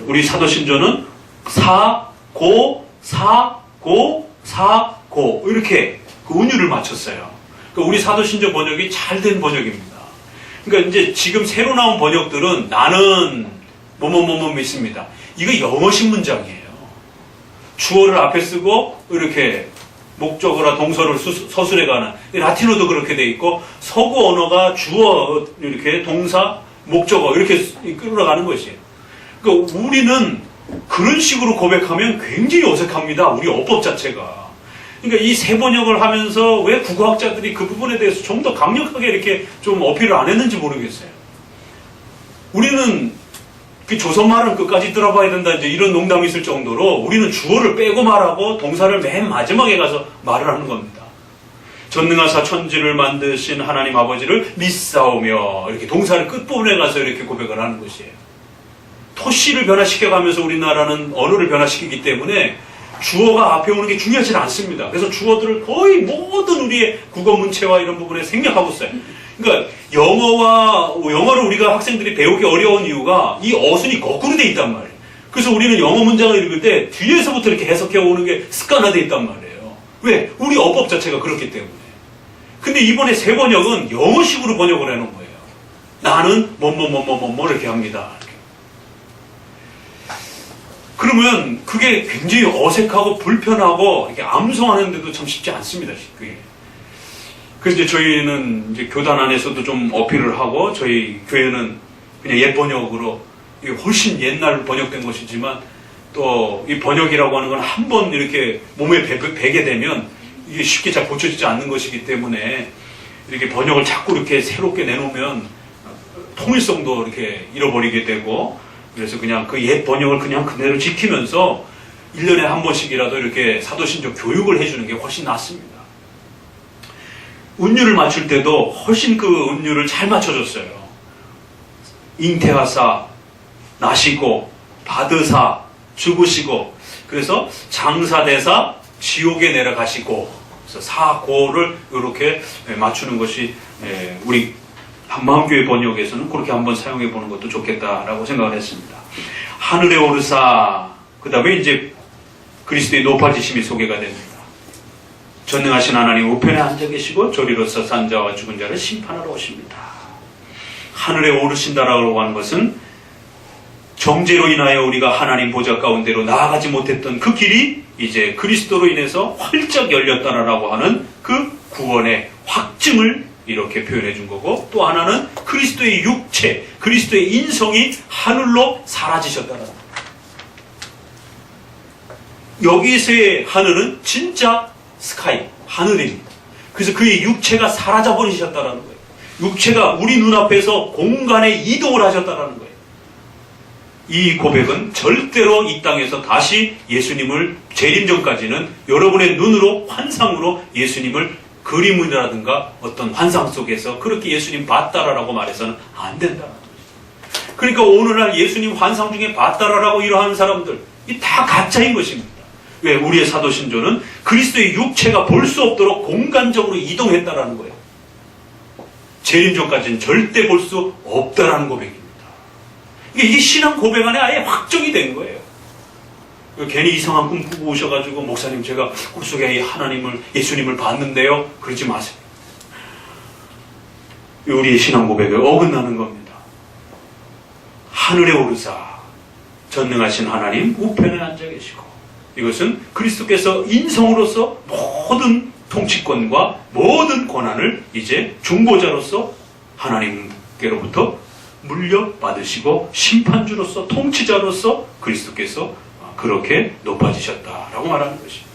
Speaker 1: 우리 사도신조는 사고 사고 사고 이렇게 그 운율을 맞췄어요. 그러니까 우리 사도신조 번역이 잘 된 번역입니다. 그러니까 이제 지금 새로 나온 번역들은 나는 뭐뭐뭐뭐 믿습니다. 이거 영어식 문장이에요. 주어를 앞에 쓰고 이렇게 목적어라 동서를 서술해가는, 라틴어도 그렇게 돼 있고 서구 언어가 주어 이렇게 동사 목적어 이렇게 끌어가는 것이에요. 그러니까 우리는 그런 식으로 고백하면 굉장히 어색합니다. 우리 어법 자체가. 그러니까 이 새 번역을 하면서 왜 국어학자들이 그 부분에 대해서 좀 더 강력하게 이렇게 좀 어필을 안 했는지 모르겠어요. 우리는 그 조선말은 끝까지 들어봐야 된다, 이제 이런 농담이 있을 정도로 우리는 주어를 빼고 말하고 동사를 맨 마지막에 가서 말을 하는 겁니다. 전능하사 천지를 만드신 하나님 아버지를 믿사오며 이렇게 동사를 끝부분에 가서 이렇게 고백을 하는 것이에요. 토시를 변화시켜가면서 우리나라는 언어를 변화시키기 때문에 주어가 앞에 오는 게 중요하지 않습니다. 그래서 주어들을 거의 모든 우리의 국어 문체와 이런 부분에 생략하고 있어요. 그러니까 영어를 우리가 학생들이 배우기 어려운 이유가 이 어순이 거꾸로 돼 있단 말이에요. 그래서 우리는 영어 문장을 읽을 때 뒤에서부터 이렇게 해석해 오는 게 습관화돼 있단 말이에요. 왜? 우리 어법 자체가 그렇기 때문에. 근데 이번에 새 번역은 영어식으로 번역을 해놓은 거예요. 나는 뭐뭐뭐뭐뭐 이렇게 합니다. 이렇게. 그러면 그게 굉장히 어색하고 불편하고 이렇게 암송하는데도 참 쉽지 않습니다. 그게. 그래서 이제 저희는 이제 교단 안에서도 좀 어필을 하고 저희 교회는 그냥 옛 번역으로 이게 훨씬 옛날 번역된 것이지만 또 이 번역이라고 하는 건 한 번 이렇게 몸에 배게 되면 이게 쉽게 잘 고쳐지지 않는 것이기 때문에 이렇게 번역을 자꾸 이렇게 새롭게 내놓으면 통일성도 이렇게 잃어버리게 되고 그래서 그냥 그 옛 번역을 그냥 그대로 지키면서 1년에 한 번씩이라도 이렇게 사도신조 교육을 해주는 게 훨씬 낫습니다. 운율을 맞출 때도 훨씬 그 운율을 잘 맞춰줬어요. 잉태하사, 나시고, 받으사, 죽으시고, 그래서 장사대사, 지옥에 내려가시고, 그래서 사고를 이렇게 맞추는 것이 우리 한마음교회 번역에서는 그렇게 한번 사용해 보는 것도 좋겠다라고 생각을 했습니다. 하늘에 오르사, 그 다음에 이제 그리스도의 높아지심이 소개가 됩니다. 전능하신 하나님 우편에 앉아 계시고 저리로서 산 자와 죽은 자를 심판하러 오십니다. 하늘에 오르신다라고 하는 것은 정죄로 인하여 우리가 하나님 보좌 가운데로 나아가지 못했던 그 길이 이제 그리스도로 인해서 활짝 열렸다라고 하는 그 구원의 확증을 이렇게 표현해 준 거고, 또 하나는 그리스도의 육체, 그리스도의 인성이 하늘로 사라지셨다는 거. 여기서의 하늘은 진짜 스카이, 하늘입니다. 그래서 그의 육체가 사라져 버리셨다는 거예요. 육체가 우리 눈앞에서 공간에 이동을 하셨다는 거예요. 이 고백은 절대로 이 땅에서 다시 예수님을 재림 전까지는 여러분의 눈으로 환상으로 예수님을 그림이라든가 어떤 환상 속에서 그렇게 예수님 봤다라고 말해서는 안 된다는 거죠. 그러니까 오늘날 예수님 환상 중에 봤다라고 이러한 사람들, 이 다 가짜인 것입니다. 왜? 우리의 사도신조는 그리스도의 육체가 볼 수 없도록 공간적으로 이동했다라는 거예요. 재림 전까지는 절대 볼 수 없다라는 고백입니다. 이게 신앙 고백 안에 아예 확정이 된 거예요. 괜히 이상한 꿈 꾸고 오셔가지고 목사님 제가 꿈속에 하나님을 예수님을 봤는데요. 그러지 마세요. 우리의 신앙 고백에 어긋나는 겁니다. 하늘에 오르사 전능하신 하나님 우편에 앉아 계시고, 이것은 그리스도께서 인성으로서 모든 통치권과 모든 권한을 이제 중보자로서 하나님께로부터 물려받으시고 심판주로서 통치자로서 그리스도께서 그렇게 높아지셨다라고 말하는 것입니다.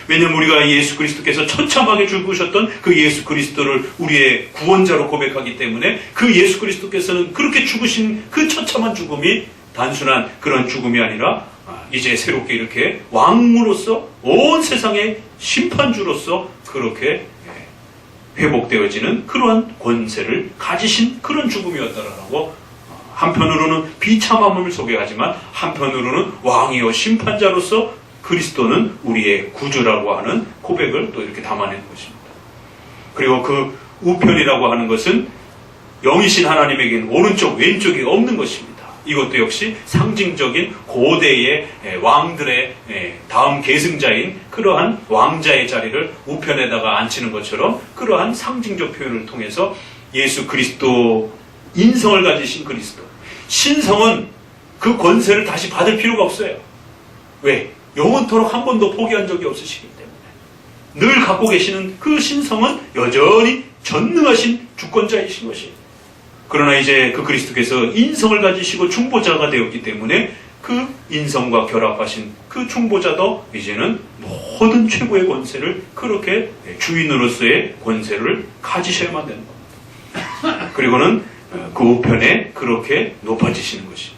Speaker 1: 왜냐하면 우리가 예수 그리스도께서 처참하게 죽으셨던 그 예수 그리스도를 우리의 구원자로 고백하기 때문에 그 예수 그리스도께서는 그렇게 죽으신 그 처참한 죽음이 단순한 그런 죽음이 아니라 이제 새롭게 이렇게 왕으로서 온 세상의 심판주로서 그렇게 회복되어지는 그러한 권세를 가지신 그런 죽음이었다라고, 한편으로는 비참함을 소개하지만 한편으로는 왕이요 심판자로서 그리스도는 우리의 구주라고 하는 고백을 또 이렇게 담아내는 것입니다. 그리고 그 우편이라고 하는 것은 영이신 하나님에게는 오른쪽 왼쪽이 없는 것입니다. 이것도 역시 상징적인 고대의 왕들의 다음 계승자인 그러한 왕자의 자리를 우편에다가 앉히는 것처럼 그러한 상징적 표현을 통해서 예수 그리스도 인성을 가지신 그리스도, 신성은 그 권세를 다시 받을 필요가 없어요. 왜? 영원토록 한 번도 포기한 적이 없으시기 때문에 늘 갖고 계시는 그 신성은 여전히 전능하신 주권자이신 것이에요. 그러나 이제 그 그리스도께서 인성을 가지시고 중보자가 되었기 때문에 그 인성과 결합하신 그 중보자도 이제는 모든 최고의 권세를 그렇게 주인으로서의 권세를 가지셔야만 되는 겁니다. 그리고는 그 우편에 그렇게 높아지시는 것이,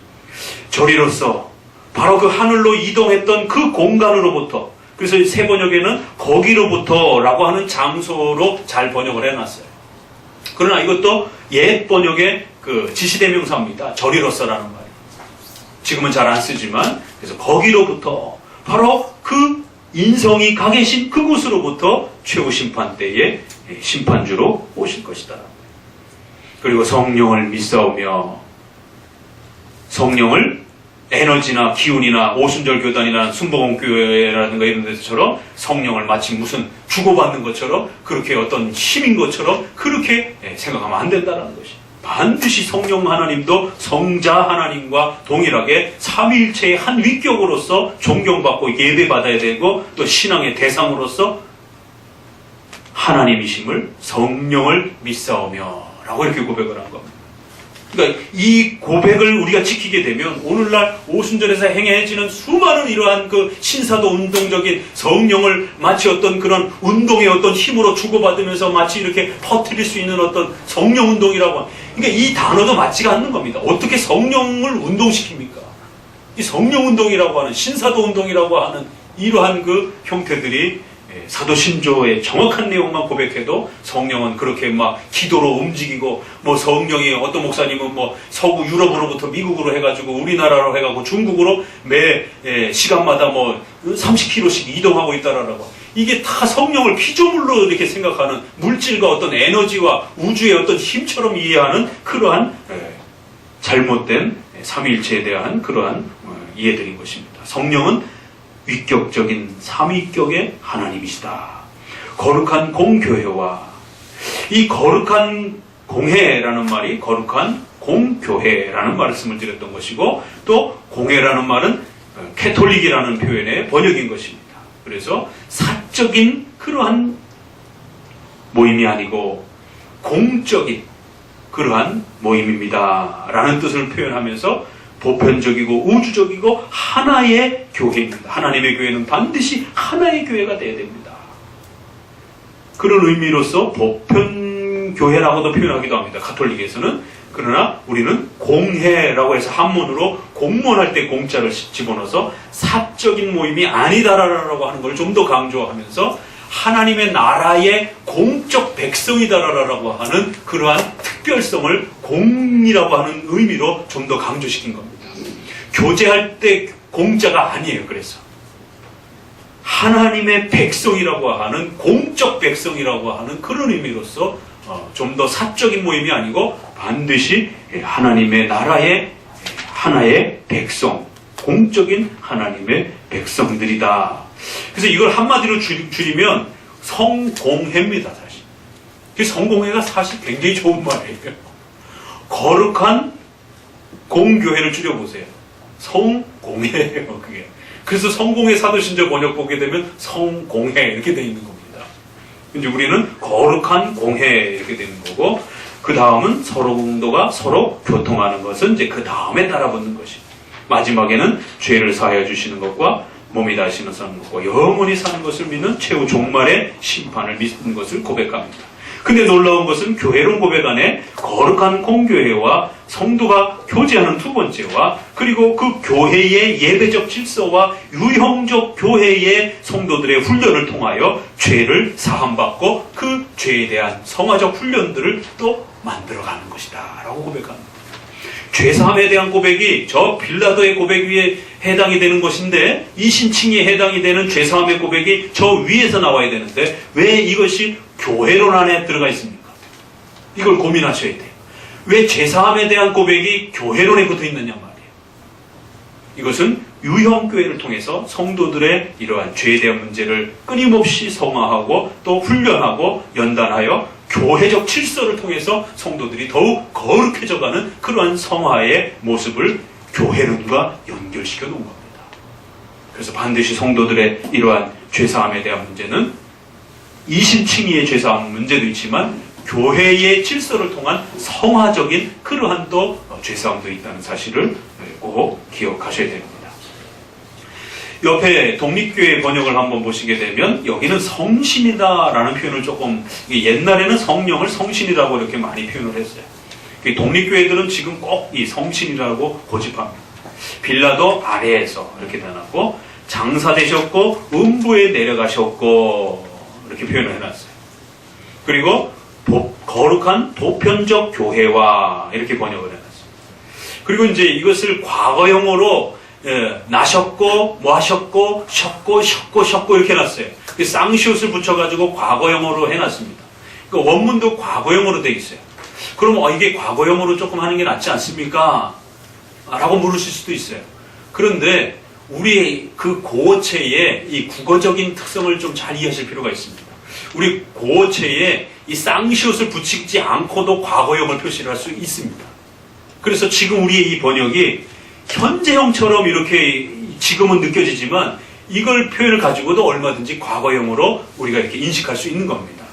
Speaker 1: 저리로서 바로 그 하늘로 이동했던 그 공간으로부터, 그래서 새 번역에는 거기로부터라고 하는 장소로 잘 번역을 해놨어요. 그러나 이것도 옛 번역의 그 지시대명사입니다. 저리로서라는 말이에요. 지금은 잘 안 쓰지만, 그래서 거기로부터 바로 그 인성이 가 계신 그곳으로부터 최후 심판 때에 심판주로 오실 것이다. 그리고 성령을 믿사오며, 성령을 에너지나 기운이나 오순절 교단이나 순복음 교회라든가 이런 데서처럼 성령을 마치 무슨 주고받는 것처럼 그렇게 어떤 힘인 것처럼 그렇게 생각하면 안 된다는 것이. 반드시 성령 하나님도 성자 하나님과 동일하게 삼위일체의 한 위격으로서 존경받고 예배받아야 되고 또 신앙의 대상으로서 하나님이심을 성령을 믿사오며 라고 이렇게 고백을 한 겁니다. 그러니까 이 고백을 우리가 지키게 되면 오늘날 오순절에서 행해지는 수많은 이러한 그 신사도 운동적인 성령을 마치 어떤 그런 운동의 어떤 힘으로 주고받으면서 마치 이렇게 퍼뜨릴 수 있는 어떤 성령 운동이라고. 그러니까 이 단어도 맞지가 않는 겁니다. 어떻게 성령을 운동시킵니까? 이 성령 운동이라고 하는 신사도 운동이라고 하는 이러한 그 형태들이 사도신조의 정확한 내용만 고백해도 성령은 그렇게 막 기도로 움직이고 뭐 성령이 어떤 목사님은 뭐 서구 유럽으로부터 미국으로 해가지고 우리나라로 해가지고 중국으로 매 시간마다 뭐 30km씩 이동하고 있다라고. 이게 다 성령을 피조물로 이렇게 생각하는 물질과 어떤 에너지와 우주의 어떤 힘처럼 이해하는 그러한 잘못된 삼위일체에 대한 그러한 이해들인 것입니다. 성령은 위격적인 삼위격의 하나님이시다. 거룩한 공교회와 이 거룩한 공회라는 말이 거룩한 공교회라는 말씀을 드렸던 것이고 또 공회라는 말은 캐톨릭이라는 표현의 번역인 것입니다. 그래서 사적인 그러한 모임이 아니고 공적인 그러한 모임입니다. 라는 뜻을 표현하면서 보편적이고 우주적이고 하나의 교회입니다. 하나님의 교회는 반드시 하나의 교회가 되어야 됩니다. 그런 의미로서 보편교회라고도 표현하기도 합니다. 가톨릭에서는. 그러나 우리는 공회라고 해서 한문으로 공문할 때 공자를 집어넣어서 사적인 모임이 아니다라고 하는 걸 좀 더 강조하면서 하나님의 나라의 공적 백성이다라고 하는 그러한 특별성을 공이라고 하는 의미로 좀 더 강조시킨 겁니다. 교제할 때 공자가 아니에요. 그래서 하나님의 백성이라고 하는 공적 백성이라고 하는 그런 의미로서 좀 더 사적인 모임이 아니고 반드시 하나님의 나라의 하나의 백성, 공적인 하나님의 백성들이다. 그래서 이걸 한마디로 줄이면 성공회입니다. 사실. 그 성공회가 사실 굉장히 좋은 말이에요. 거룩한 공교회를 줄여보세요. 성공회예요. 그게. 그래서 성공회 사도신조 번역 보게 되면 성공회 이렇게 되어 있는 겁니다. 이제 우리는 거룩한 공회 이렇게 되는 거고 그 다음은 서로 공도가 서로 교통하는 것은 이제 그 다음에 따라붙는 것이. 마지막에는 죄를 사하여 주시는 것과 몸이 다시는 사는 것과 영원히 사는 것을 믿는 최후 종말의 심판을 믿는 것을 고백합니다. 근데 놀라운 것은 교회론 고백 안에 거룩한 공교회와 성도가 교제하는 두 번째와 그리고 그 교회의 예배적 질서와 유형적 교회의 성도들의 훈련을 통하여 죄를 사함받고 그 죄에 대한 성화적 훈련들을 또 만들어가는 것이다 라고 고백합니다. 죄사함에 대한 고백이 저 빌라도의 고백 위에 해당이 되는 것인데 이 신칭에 해당이 되는 죄사함의 고백이 저 위에서 나와야 되는데 왜 이것이 교회론 안에 들어가 있습니까? 이걸 고민하셔야 돼요. 왜 죄사함에 대한 고백이 교회론에 붙어 있느냐 말이에요. 이것은 유형교회를 통해서 성도들의 이러한 죄에 대한 문제를 끊임없이 성화하고 또 훈련하고 연단하여 교회적 질서를 통해서 성도들이 더욱 거룩해져가는 그러한 성화의 모습을 교회론과 연결시켜 놓은 겁니다. 그래서 반드시 성도들의 이러한 죄사함에 대한 문제는 이신칭의의 죄사함 문제도 있지만 교회의 질서를 통한 성화적인 그러한 또 죄사함도 있다는 사실을 꼭 기억하셔야 됩니다. 옆에 독립교회 번역을 한번 보시게 되면 여기는 성신이다라는 표현을 조금 옛날에는 성령을 성신이라고 이렇게 많이 표현을 했어요. 독립교회들은 지금 꼭 이 성신이라고 고집합니다. 빌라도 아래에서 이렇게 대놨고 장사되셨고 음부에 내려가셨고 이렇게 표현을 해놨어요. 그리고 거룩한 보편적 교회와 이렇게 번역을 해놨어요. 그리고 이제 이것을 과거형으로 나셨고 뭐 하셨고 쉬었고 이렇게 해놨어요. 쌍시옷을 붙여가지고 과거형으로 해놨습니다. 그러니까 원문도 과거형으로 되어 있어요. 그럼 이게 과거형으로 조금 하는 게 낫지 않습니까? 라고 물으실 수도 있어요. 그런데 우리 그 고어체의 이 국어적인 특성을 좀 잘 이해하실 필요가 있습니다. 우리 고어체에 이 쌍시옷을 붙이지 않고도 과거형을 표시를 할 수 있습니다. 그래서 지금 우리의 이 번역이 현재형처럼 이렇게 지금은 느껴지지만 이걸 표현을 가지고도 얼마든지 과거형으로 우리가 이렇게 인식할 수 있는 겁니다.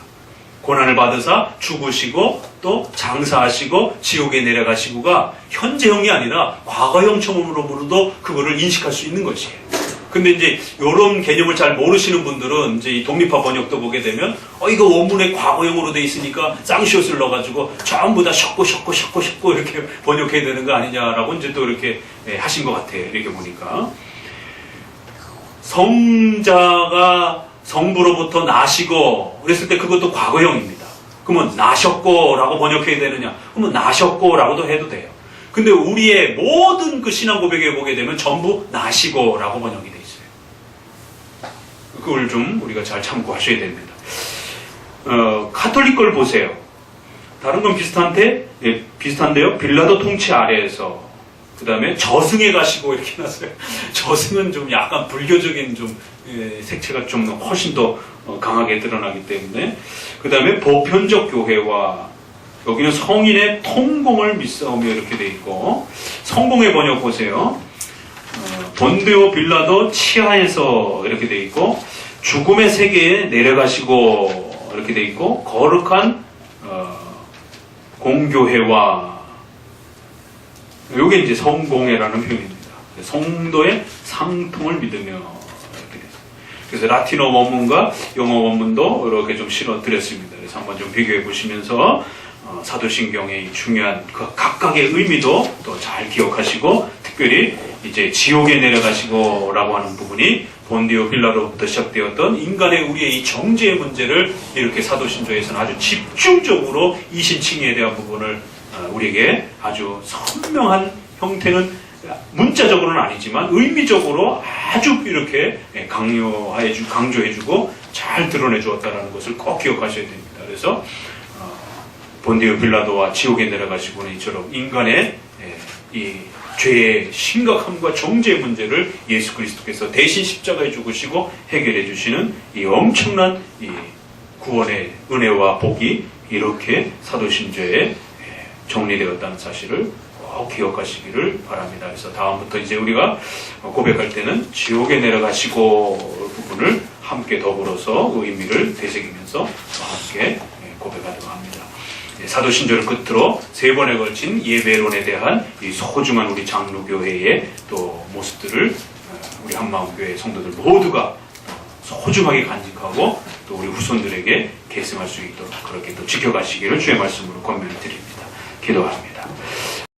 Speaker 1: 고난을 받으사 죽으시고 또 장사하시고 지옥에 내려가시고가 현재형이 아니라 과거형처럼으로도 그거를 인식할 수 있는 것이에요. 근데 이제 이런 개념을 잘 모르시는 분들은 이제 이 독립화 번역도 보게 되면 이거 원문에 과거형으로 돼 있으니까 쌍시옷을 넣어가지고 전부 다 셔고 이렇게 번역해야 되는 거 아니냐라고 이제 또 이렇게 하신 것 같아요. 이렇게 보니까 성자가 성부로부터 나시고 그랬을 때 그것도 과거형입니다. 그러면 나셨고라고 번역해야 되느냐? 그러면 나셨고라고도 해도 돼요. 근데 우리의 모든 그 신앙 고백에 보게 되면 전부 나시고라고 번역이 돼 있어요. 그걸 좀 우리가 잘 참고하셔야 됩니다. 카톨릭 걸 보세요. 다른 건 비슷한데요. 빌라도 통치 아래에서 그 다음에 저승에 가시고 이렇게 나서요. 저승은 좀 약간 불교적인 좀 색채가 좀 훨씬 더 강하게 드러나기 때문에 그 다음에 보편적 교회와 여기는 성인의 통공을 믿사오며 이렇게 돼 있고 성공의 번역 보세요. 본디오 빌라도 치하에서 이렇게 돼 있고 죽음의 세계에 내려가시고 이렇게 돼 있고 거룩한 공교회와 이게 이제 성공회라는 표현입니다. 성도의 상통을 믿으며 이렇게 됐어요. 그래서 라틴어 원문과 영어 원문도 이렇게 좀 실어 드렸습니다. 그래서 한번 좀 비교해 보시면서 사도신경의 중요한 그 각각의 의미도 또 잘 기억하시고 특별히 이제 지옥에 내려가시고라고 하는 부분이 본디오 빌라로부터 시작되었던 인간의 우리의 이 정죄의 문제를 이렇게 사도신조에서는 아주 집중적으로 이신칭의에 대한 부분을 우리에게 아주 선명한 형태는 문자적으로는 아니지만 의미적으로 아주 이렇게 강조해주고 잘 드러내 주었다는 것을 꼭 기억하셔야 됩니다. 그래서 본디오 빌라도와 지옥에 내려가시고는 이처럼 인간의 이 죄의 심각함과 정죄의 문제를 예수 그리스도께서 대신 십자가에 죽으시고 해결해 주시는 이 엄청난 이 구원의 은혜와 복이 이렇게 사도신조에 정리되었다는 사실을 꼭 기억하시기를 바랍니다. 그래서 다음부터 이제 우리가 고백할 때는 지옥에 내려가시고 부분을 함께 더불어서 그 의미를 되새기면서 함께 고백하도록 합니다. 사도신조를 끝으로 3번에 걸친 예배론에 대한 이 소중한 우리 장로교회의 또 모습들을 우리 한마음교회 성도들 모두가 소중하게 간직하고 또 우리 후손들에게 계승할 수 있도록 그렇게 또 지켜가시기를 주의 말씀으로 권면을 드립니다. 기도합니다.